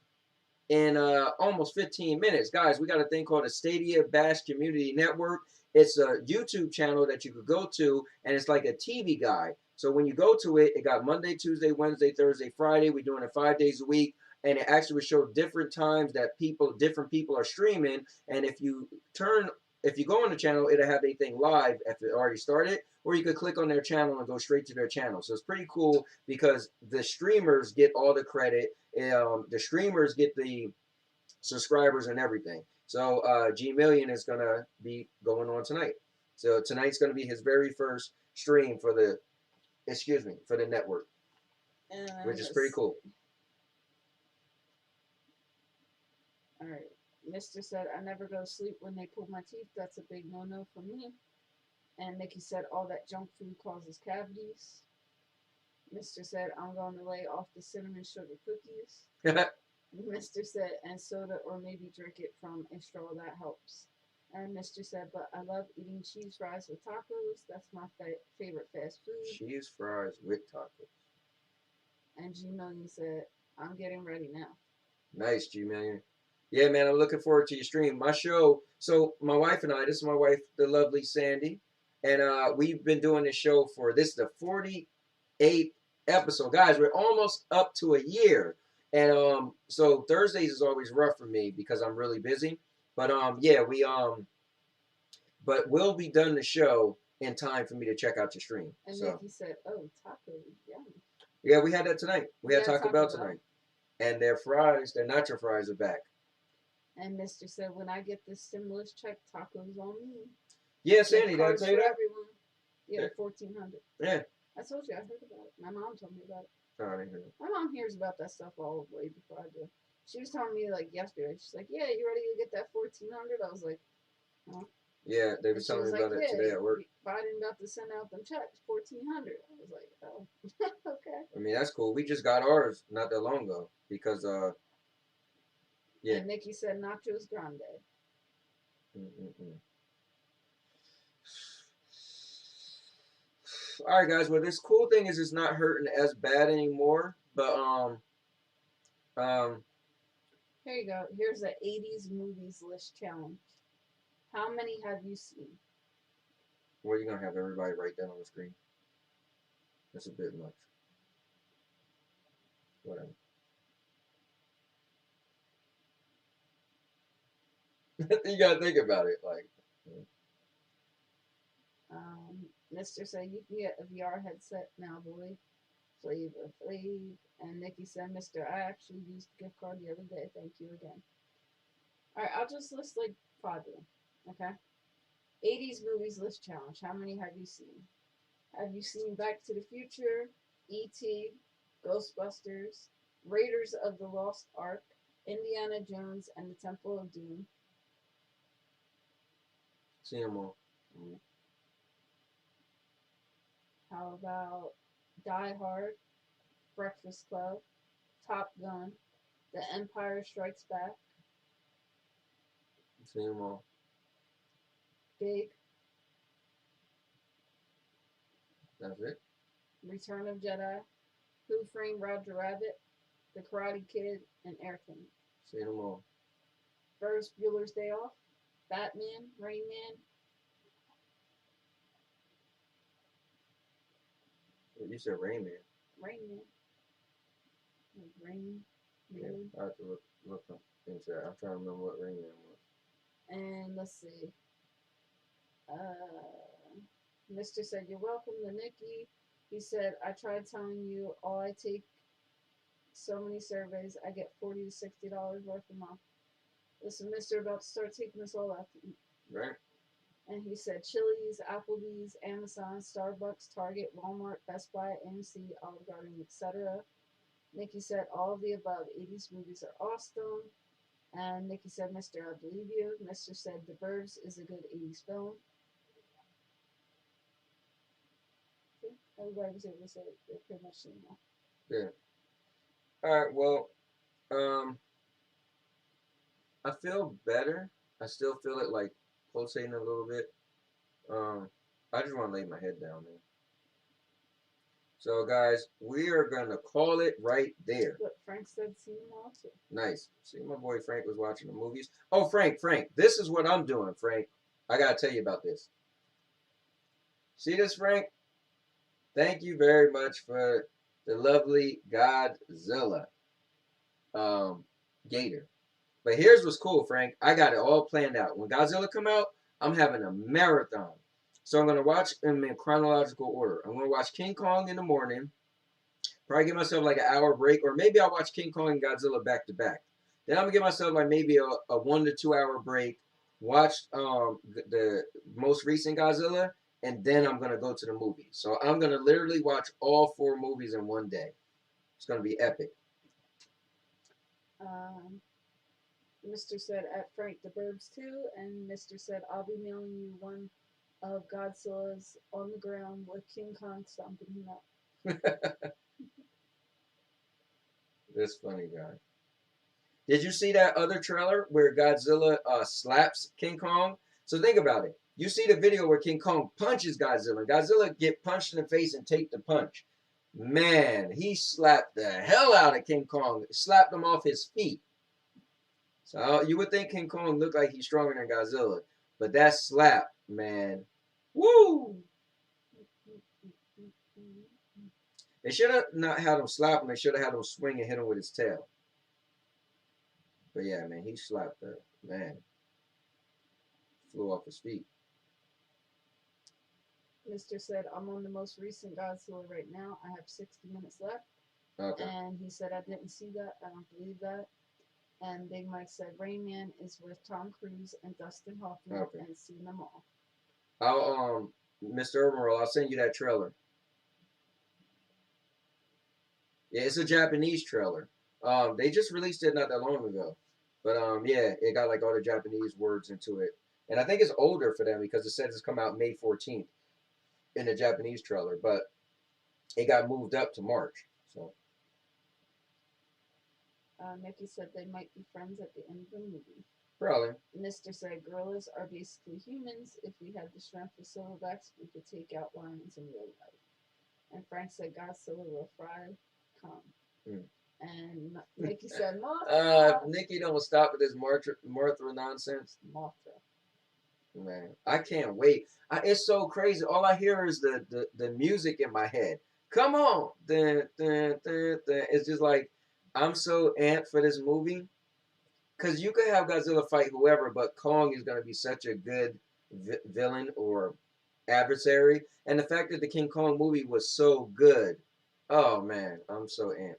in almost 15 minutes. Guys, we got a thing called the Stadia Bash Community Network. It's a YouTube channel that you could go to, and it's like a TV guide. So when you go to it, it got Monday, Tuesday, Wednesday, Thursday, Friday. We're doing it 5 days a week. And it actually would show different times that different people are streaming. And if you go on the channel, it'll have a thing live after it already started, or you could click on their channel and go straight to their channel. So it's pretty cool because the streamers get all the credit. The streamers get the subscribers and everything. So G Million is going to be going on tonight. So tonight's going to be his very first stream for the network, which is pretty cool. All right. Mr. said, I never go to sleep when they pull my teeth. That's a big no-no for me. And Nikki said, all that junk food causes cavities. Mr. said, I'm going to lay off the cinnamon sugar cookies. Mr. said, and soda or maybe drink it from a straw, that helps. And Mr. said, but I love eating cheese fries with tacos. That's my favorite fast food. Cheese fries with tacos. And G Million said, I'm getting ready now. Nice, G Million. Yeah, man, I'm looking forward to your stream. My show, so my wife and I, this is my wife, the lovely Sandy, and we've been doing this show for, this is the 48th episode. Guys, we're almost up to a year. And so Thursdays is always rough for me because I'm really busy. But yeah, but we'll be done the show in time for me to check out your stream. And So Nikki said, oh, tacos, yum. yeah, we had that tonight. We had Yeah, Taco Bell tonight. And their fries, their nacho fries are back. And Mr. said, when I get this stimulus check, tacos on me. Yeah, Sandy, did I cards tell you for that? everyone. Yeah, Yeah. 1,400. Yeah. I told you, I heard about it. My mom told me about it. Oh, I didn't hear that. My mom hears about that stuff all the way before I do. She was telling me like yesterday. She's like, "Yeah, you ready to get that 1,400?" I was like, "Huh?" Yeah, they were And she telling was me like, about it "Yeah, today at work. Biden about to send out them checks, 1,400." I was like, "Oh, okay." I mean, that's cool. We just got ours not that long ago because, yeah. And Nikki said, "Nachos grande." All right, guys. Well, this cool thing is it's not hurting as bad anymore. But Here you go. Here's the 80s movies list challenge. How many have you seen? what are you gonna have everybody write down on the screen? That's a bit much. Whatever. You gotta think about it, like. Mr. said, "You can get a VR headset now, boy." Flavor Flav. And Nikki said, "Mr. I actually used the gift card the other day. Thank you again." All right, I'll just list like 5 of them. Okay. 80s movies list challenge. How many have you seen? Have you seen Back to the Future, E.T., Ghostbusters, Raiders of the Lost Ark, Indiana Jones and the Temple of Doom? See them all. How about Die Hard, Breakfast Club, Top Gun, The Empire Strikes Back, See them all. Big, That's it. Return of Jedi, Who Framed Roger Rabbit, The Karate Kid, and Airplane. See them all. Ferris Bueller's Day Off, Batman, Rain Man. You said Rain Man. Rain Man. Rain Man. Yeah, I have to look into that. I'm trying to remember what Rain Man was. And let's see. Mr. said, "You're welcome to Nikki." He said, "I tried telling you all I take so many surveys, I get $40 to $60 worth a month. Listen, Mr. about to start taking us all out to eat." Right. And he said, Chili's, Applebee's, Amazon, Starbucks, Target, Walmart, Best Buy, AMC, Olive Garden, etc. Nikki said, all of the above 80s movies are awesome. And Nikki said, Mr. I believe you. Mr. said, The Burbs is a good 80s film. Everybody was able to say they're pretty much seen that. Yeah. All right. Well, I feel better. I still feel it like pulsating a little bit. I just want to lay my head down, man. So, guys, we are gonna call it right there. But Frank said see them all too. Nice. See, my boy Frank was watching the movies. Oh, Frank, this is what I'm doing, Frank. I gotta tell you about this. See this, Frank? Thank you very much for the lovely Godzilla gator. But here's what's cool, Frank. I got it all planned out. When Godzilla come out, I'm having a marathon. So I'm going to watch them in chronological order. I'm going to watch King Kong in the morning. Probably give myself like an hour break. Or maybe I'll watch King Kong and Godzilla back to back. Then I'm going to give myself like maybe a 1 to 2 hour break. Watch the most recent Godzilla. And then I'm going to go to the movie. So I'm going to literally watch all 4 movies in one day. It's going to be epic. Mr. said at Frank the Burbs too, and Mr. said I'll be mailing you one of Godzilla's on the ground with King Kong stomping him out. This funny guy. Did you see that other trailer where Godzilla slaps King Kong? So think about it. You see the video where King Kong punches Godzilla. Godzilla get punched in the face and take the punch. Man, he slapped the hell out of King Kong. Slapped him off his feet. So you would think King Kong looked like he's stronger than Godzilla. But that slap, man. Woo! They should have not had him slap him. They should have had him swing and hit him with his tail. But yeah, man, he slapped the man. Flew off his feet. Mr. said, I'm on the most recent Godzilla right now. I have 60 minutes left. Okay. And he said, I didn't see that. I don't believe that. And Big Mike said, Rain Man is with Tom Cruise and Dustin Hoffman and seen them all. I'll Mr. Emerald, I'll send you that trailer. Yeah, it's a Japanese trailer. They just released it not that long ago. But yeah, it got like all the Japanese words into it. And I think it's older for them because it says it's come out May 14th in the Japanese trailer, but it got moved up to March. So Mickey said they might be friends at the end of the movie. probably. Mr. said gorillas are basically humans. If we had the strength of silverbacks, we could take out lions in real life. And Frank said Godzilla will fry Kong. And Mickey said Mothra. Nikki don't stop with this Martha nonsense. Mothra. Man, I can't wait. It's so crazy. All I hear is the music in my head. Come on. Dun, dun, dun, dun. It's just like, I'm so amped for this movie. Because you could have Godzilla fight whoever, but Kong is going to be such a good villain or adversary. And the fact that the King Kong movie was so good. Oh, man. I'm so amped.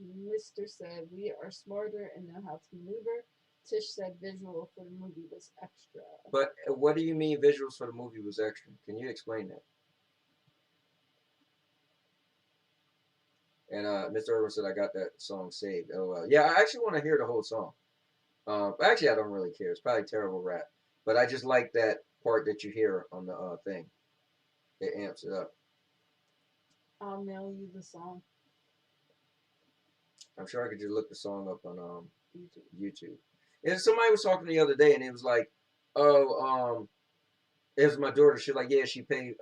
Mr. said, we are smarter and know how to maneuver. Tish said visual for the movie was extra. But what do you mean visuals for the movie was extra? Can you explain that? And Mr. Irwin said, I got that song saved. Oh, yeah, I actually want to hear the whole song. Actually, I don't really care. It's probably terrible rap. But I just like that part that you hear on the thing. It amps it up. I'll mail you the song. I'm sure I could just look the song up on YouTube. And somebody was talking the other day, and it was like, oh, it was my daughter. She's like, yeah, she paid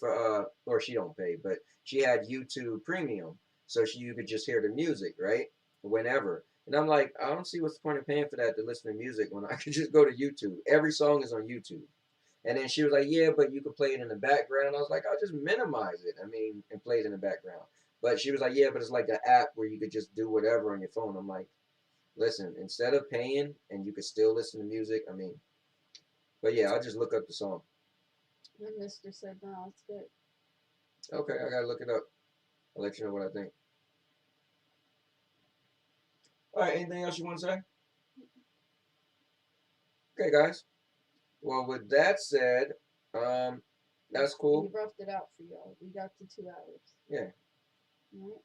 for or she don't pay, but she had YouTube Premium, so you could just hear the music, right, whenever. And I'm like, I don't see what's the point of paying for that to listen to music when I could just go to YouTube. Every song is on YouTube. And then she was like, yeah, but you could play it in the background. I was like, I'll just minimize it. I mean, and play it in the background. But she was like, yeah, but it's like an app where you could just do whatever on your phone. I'm like, listen, instead of paying and you could still listen to music, I mean, but yeah, I'll just look up the song. And Mr. said, no, it's good. Okay, I gotta look it up. I'll let you know what I think. All right, anything else you want to say? Okay, guys. Well, with that said, that's cool. We roughed it out for y'all. We got to 2 hours. Yeah. All right.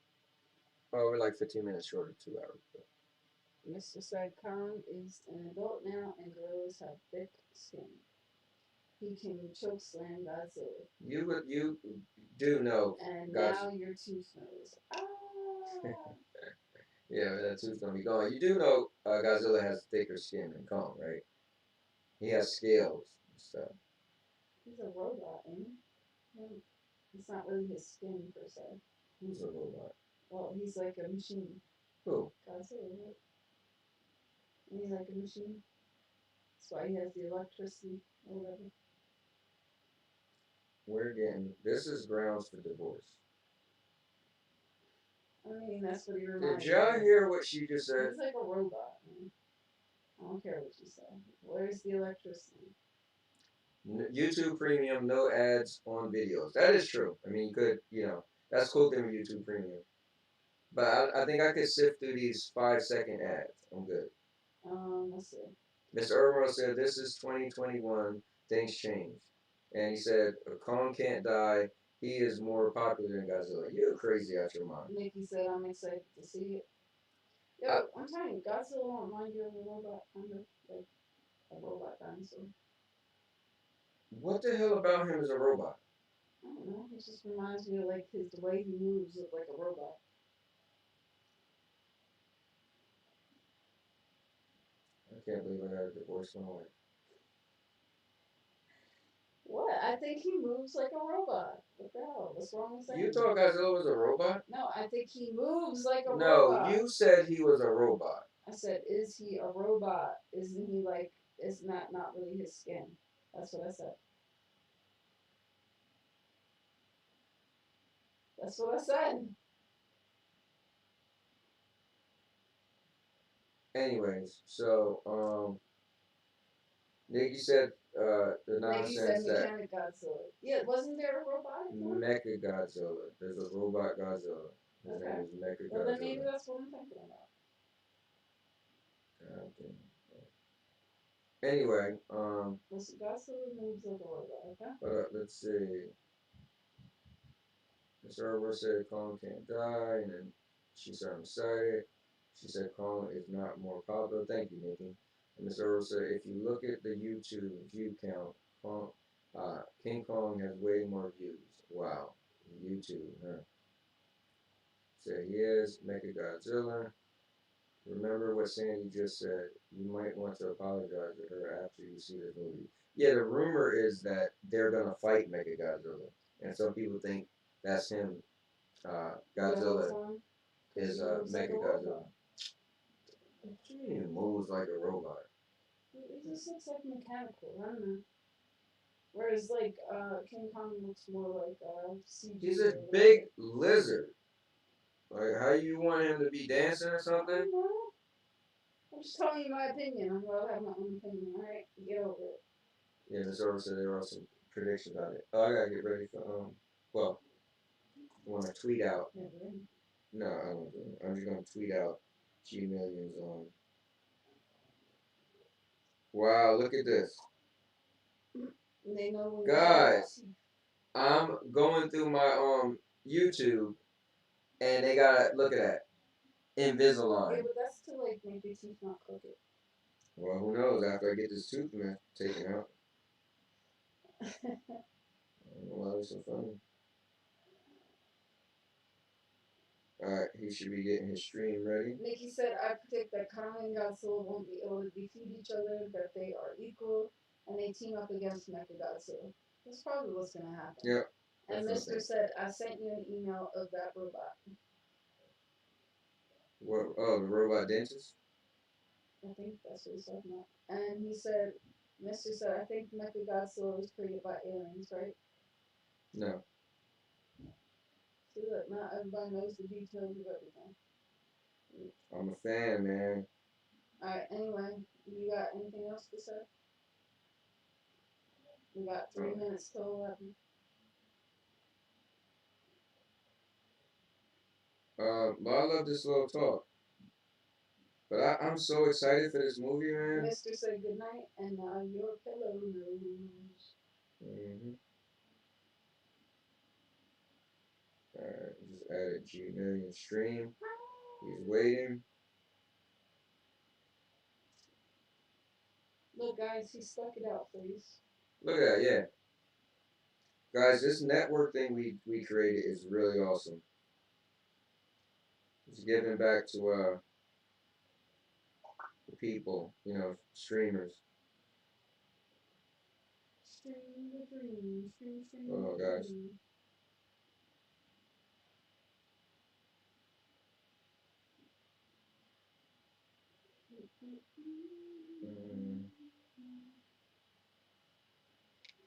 Oh, we're like 15 minutes short of 2 hours. But. Mr. said Kong is an adult now and gorillas have thick skin. He can choke slam Godzilla. You do know. And now your tooth knows. Yeah, that tooth's gonna be gone. You do know Godzilla has thicker skin than Kong, right? He has scales and stuff. He's a robot, ain't he? It's not really his skin per se. Who's a robot? Well, he's like a machine. Who? Godzilla, right? And he's like a machine. That's why he has the electricity or whatever. This is grounds for divorce. I mean, that's what he reminds me. Did y'all hear what she just said? He's like a robot, man. I don't care what you say. Where's the electricity? YouTube Premium, no ads on videos. That is true. I mean, you could, that's cool thing with YouTube Premium. But I think I could sift through these 5-second ads. I'm good. Let's see. Mr. Irwin said, this is 2021. Things change. And he said, Kong can't die. He is more popular than Godzilla. You're crazy out your mind. Nikki said, I'm excited to see it. Yo, I'm telling you, Godzilla won't mind you of a robot, kind of like a robot dinosaur. What the hell about him is a robot? I don't know. It just reminds me of like the way he moves look like a robot. I can't believe I got a divorce from my wife. What? I think he moves like a robot. What the hell? What's wrong with that? You thought Godzilla was a robot? No, I think he moves like a No, robot. you said he was a robot. I said, is he a robot? Isn't he like, is not really his skin? That's what I said. That's what I said. Anyways, so Nikki said the Like you said, nonsense that Mechanic Godzilla. Yeah, wasn't there a robotic one? Mecha Godzilla. There's a robot Godzilla. His Okay. name is Mecha Well, then maybe Godzilla. that's what I'm thinking about. God damn. Anyway, Listen, Godzilla moves like a robot, okay? let's see. Miss Herbert said Colin can't die, and then she said I'm excited. She said Colin is not more popular. Thank you, Nikki. And Miss Herbert said if you look at the YouTube view count, King Kong has way more views. Wow. YouTube, huh? Said he is Mecha Godzilla. Remember what Sandy just said. You might want to apologize to her after you see this movie. Yeah, the rumor is that they're gonna fight Mecha Godzilla, and some people think that's him. Godzilla is Mecha Godzilla. He moves like a robot. It just looks like mechanical. I don't know. Whereas like King Kong looks more like CG. He's a big lizard. Like, how you want him to be dancing or something? I'm just telling you my opinion. I'm gonna have my own opinion. All right, get over it. Yeah, Miss Orr said there are some predictions on it. Oh, I gotta get ready for well, I want to tweet out. Yeah, right. No, I don't do it. I'm just gonna tweet out G Million's Wow, look at this. They know when Guys, I'm going through my YouTube and they got look at that. Invisalign. Yeah, but that's to like make your teeth not crooked. Well, who knows after I get this tooth taken out. I don't know why it's so funny. Alright, he should be getting his stream ready. Nikki said, I predict that Kong and Godzilla won't be able to defeat each other, that they are equal, and they team up against Mechagodzilla. That's probably what's going to happen. Yep. And Mister said, I sent you an email of that robot. What? Oh, the robot dentist? I think that's what he's talking about. And he said, Mister said, I think Mechagodzilla was created by aliens, right? No. See, look, not everybody knows the details of everything. I'm a fan, man. Alright, anyway, you got anything else to say? We got 3 minutes till 11. But I love this little talk. But I'm so excited for this movie, man. Mister said good night, and now your pillow knows. Mm-hmm. Alright, just added G Million stream. He's waiting. Look, guys, he stuck it out, please. Look at that, yeah. Guys, this network thing we created is really awesome. It's giving back to the people, you know, streamers. Stream the dream, stream Oh, guys.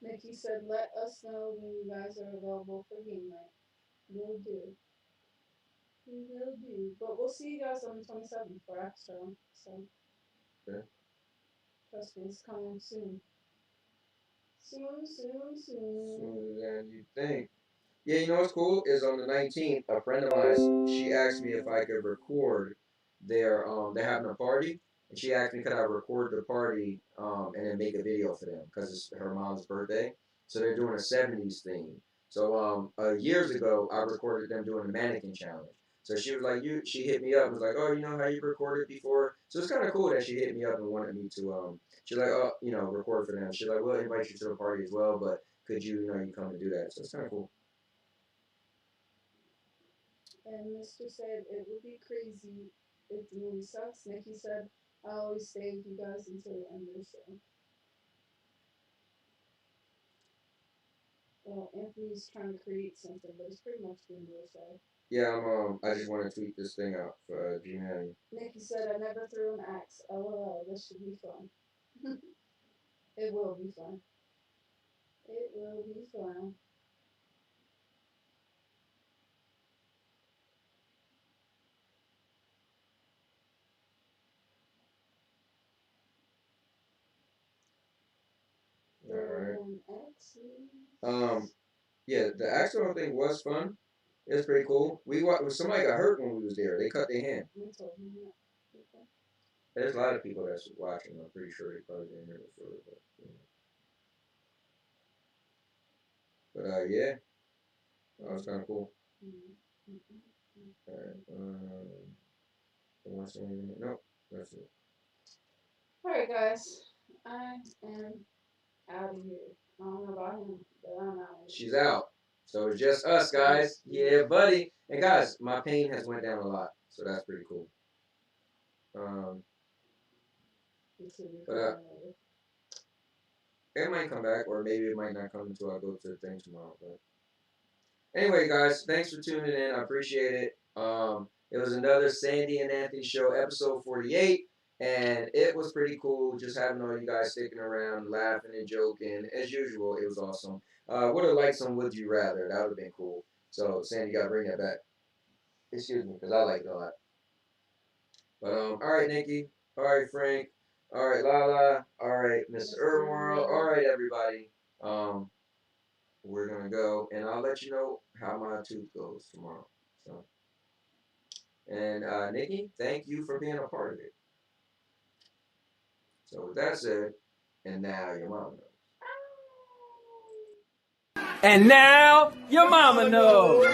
Nikki said, let us know when you guys are available for game night. We'll do. We will do. But we'll see you guys on the 27th for extra. So, Okay. trust me, it's coming soon. Soon. Sooner than you think. Yeah, you know what's cool is on the 19th, a friend of mine, she asked me if I could record their they're having a party, and she asked me could I record the party and then make a video for them because it's her mom's birthday. So they're doing a 70s theme. So years ago I recorded them doing a mannequin challenge. So she was like, she hit me up and was like, oh, you know how you recorded before? So it's kind of cool that she hit me up and wanted me to she's like, oh, you know, record for them. She's like, we'll invite you to the party as well, but could you come and do that? So it's kind of cool. And Mr. said it would be crazy if the movie sucks. Nikki said, I always stay with you guys until the end of the show. Well, Anthony's trying to create something, but it's pretty much the end of the show. Yeah, I just want to tweet this thing out for G-Man. Nikki said, I never threw an axe. LOL, this should be fun. It will be fun. It will be fun. Alright. Yeah, the accidental thing was fun. It was pretty cool. Somebody got hurt when we was there. They cut their hand. There's a lot of people that's watching. I'm pretty sure they probably didn't hear before. But yeah, that was kind of cool. Alright. Nope, that's it. Alright, guys. I am out of here. I don't know about him, but I'm out. She's out. So it's just us, guys. Yeah, buddy. And guys, my pain has went down a lot, so that's pretty cool. But it might come back, or maybe it might not come until I go to the thing tomorrow. But anyway, guys, thanks for tuning in. I appreciate it. It was another Sandy and Anthony show, episode 48, and it was pretty cool just having all you guys sticking around, laughing and joking. As usual, it was awesome. Would have liked some Would You Rather. That would have been cool. So, Sandy, you got to bring that back. Excuse me, because I like it a lot. But, all right, Nikki. All right, Frank. All right, Lala. All right, Mr. Urban World. All right, everybody. We're going to go, and I'll let you know how my tooth goes tomorrow. So, and Nikki, thank you for being a part of it. So, with that said, and now your mama knows. And now your mama knows.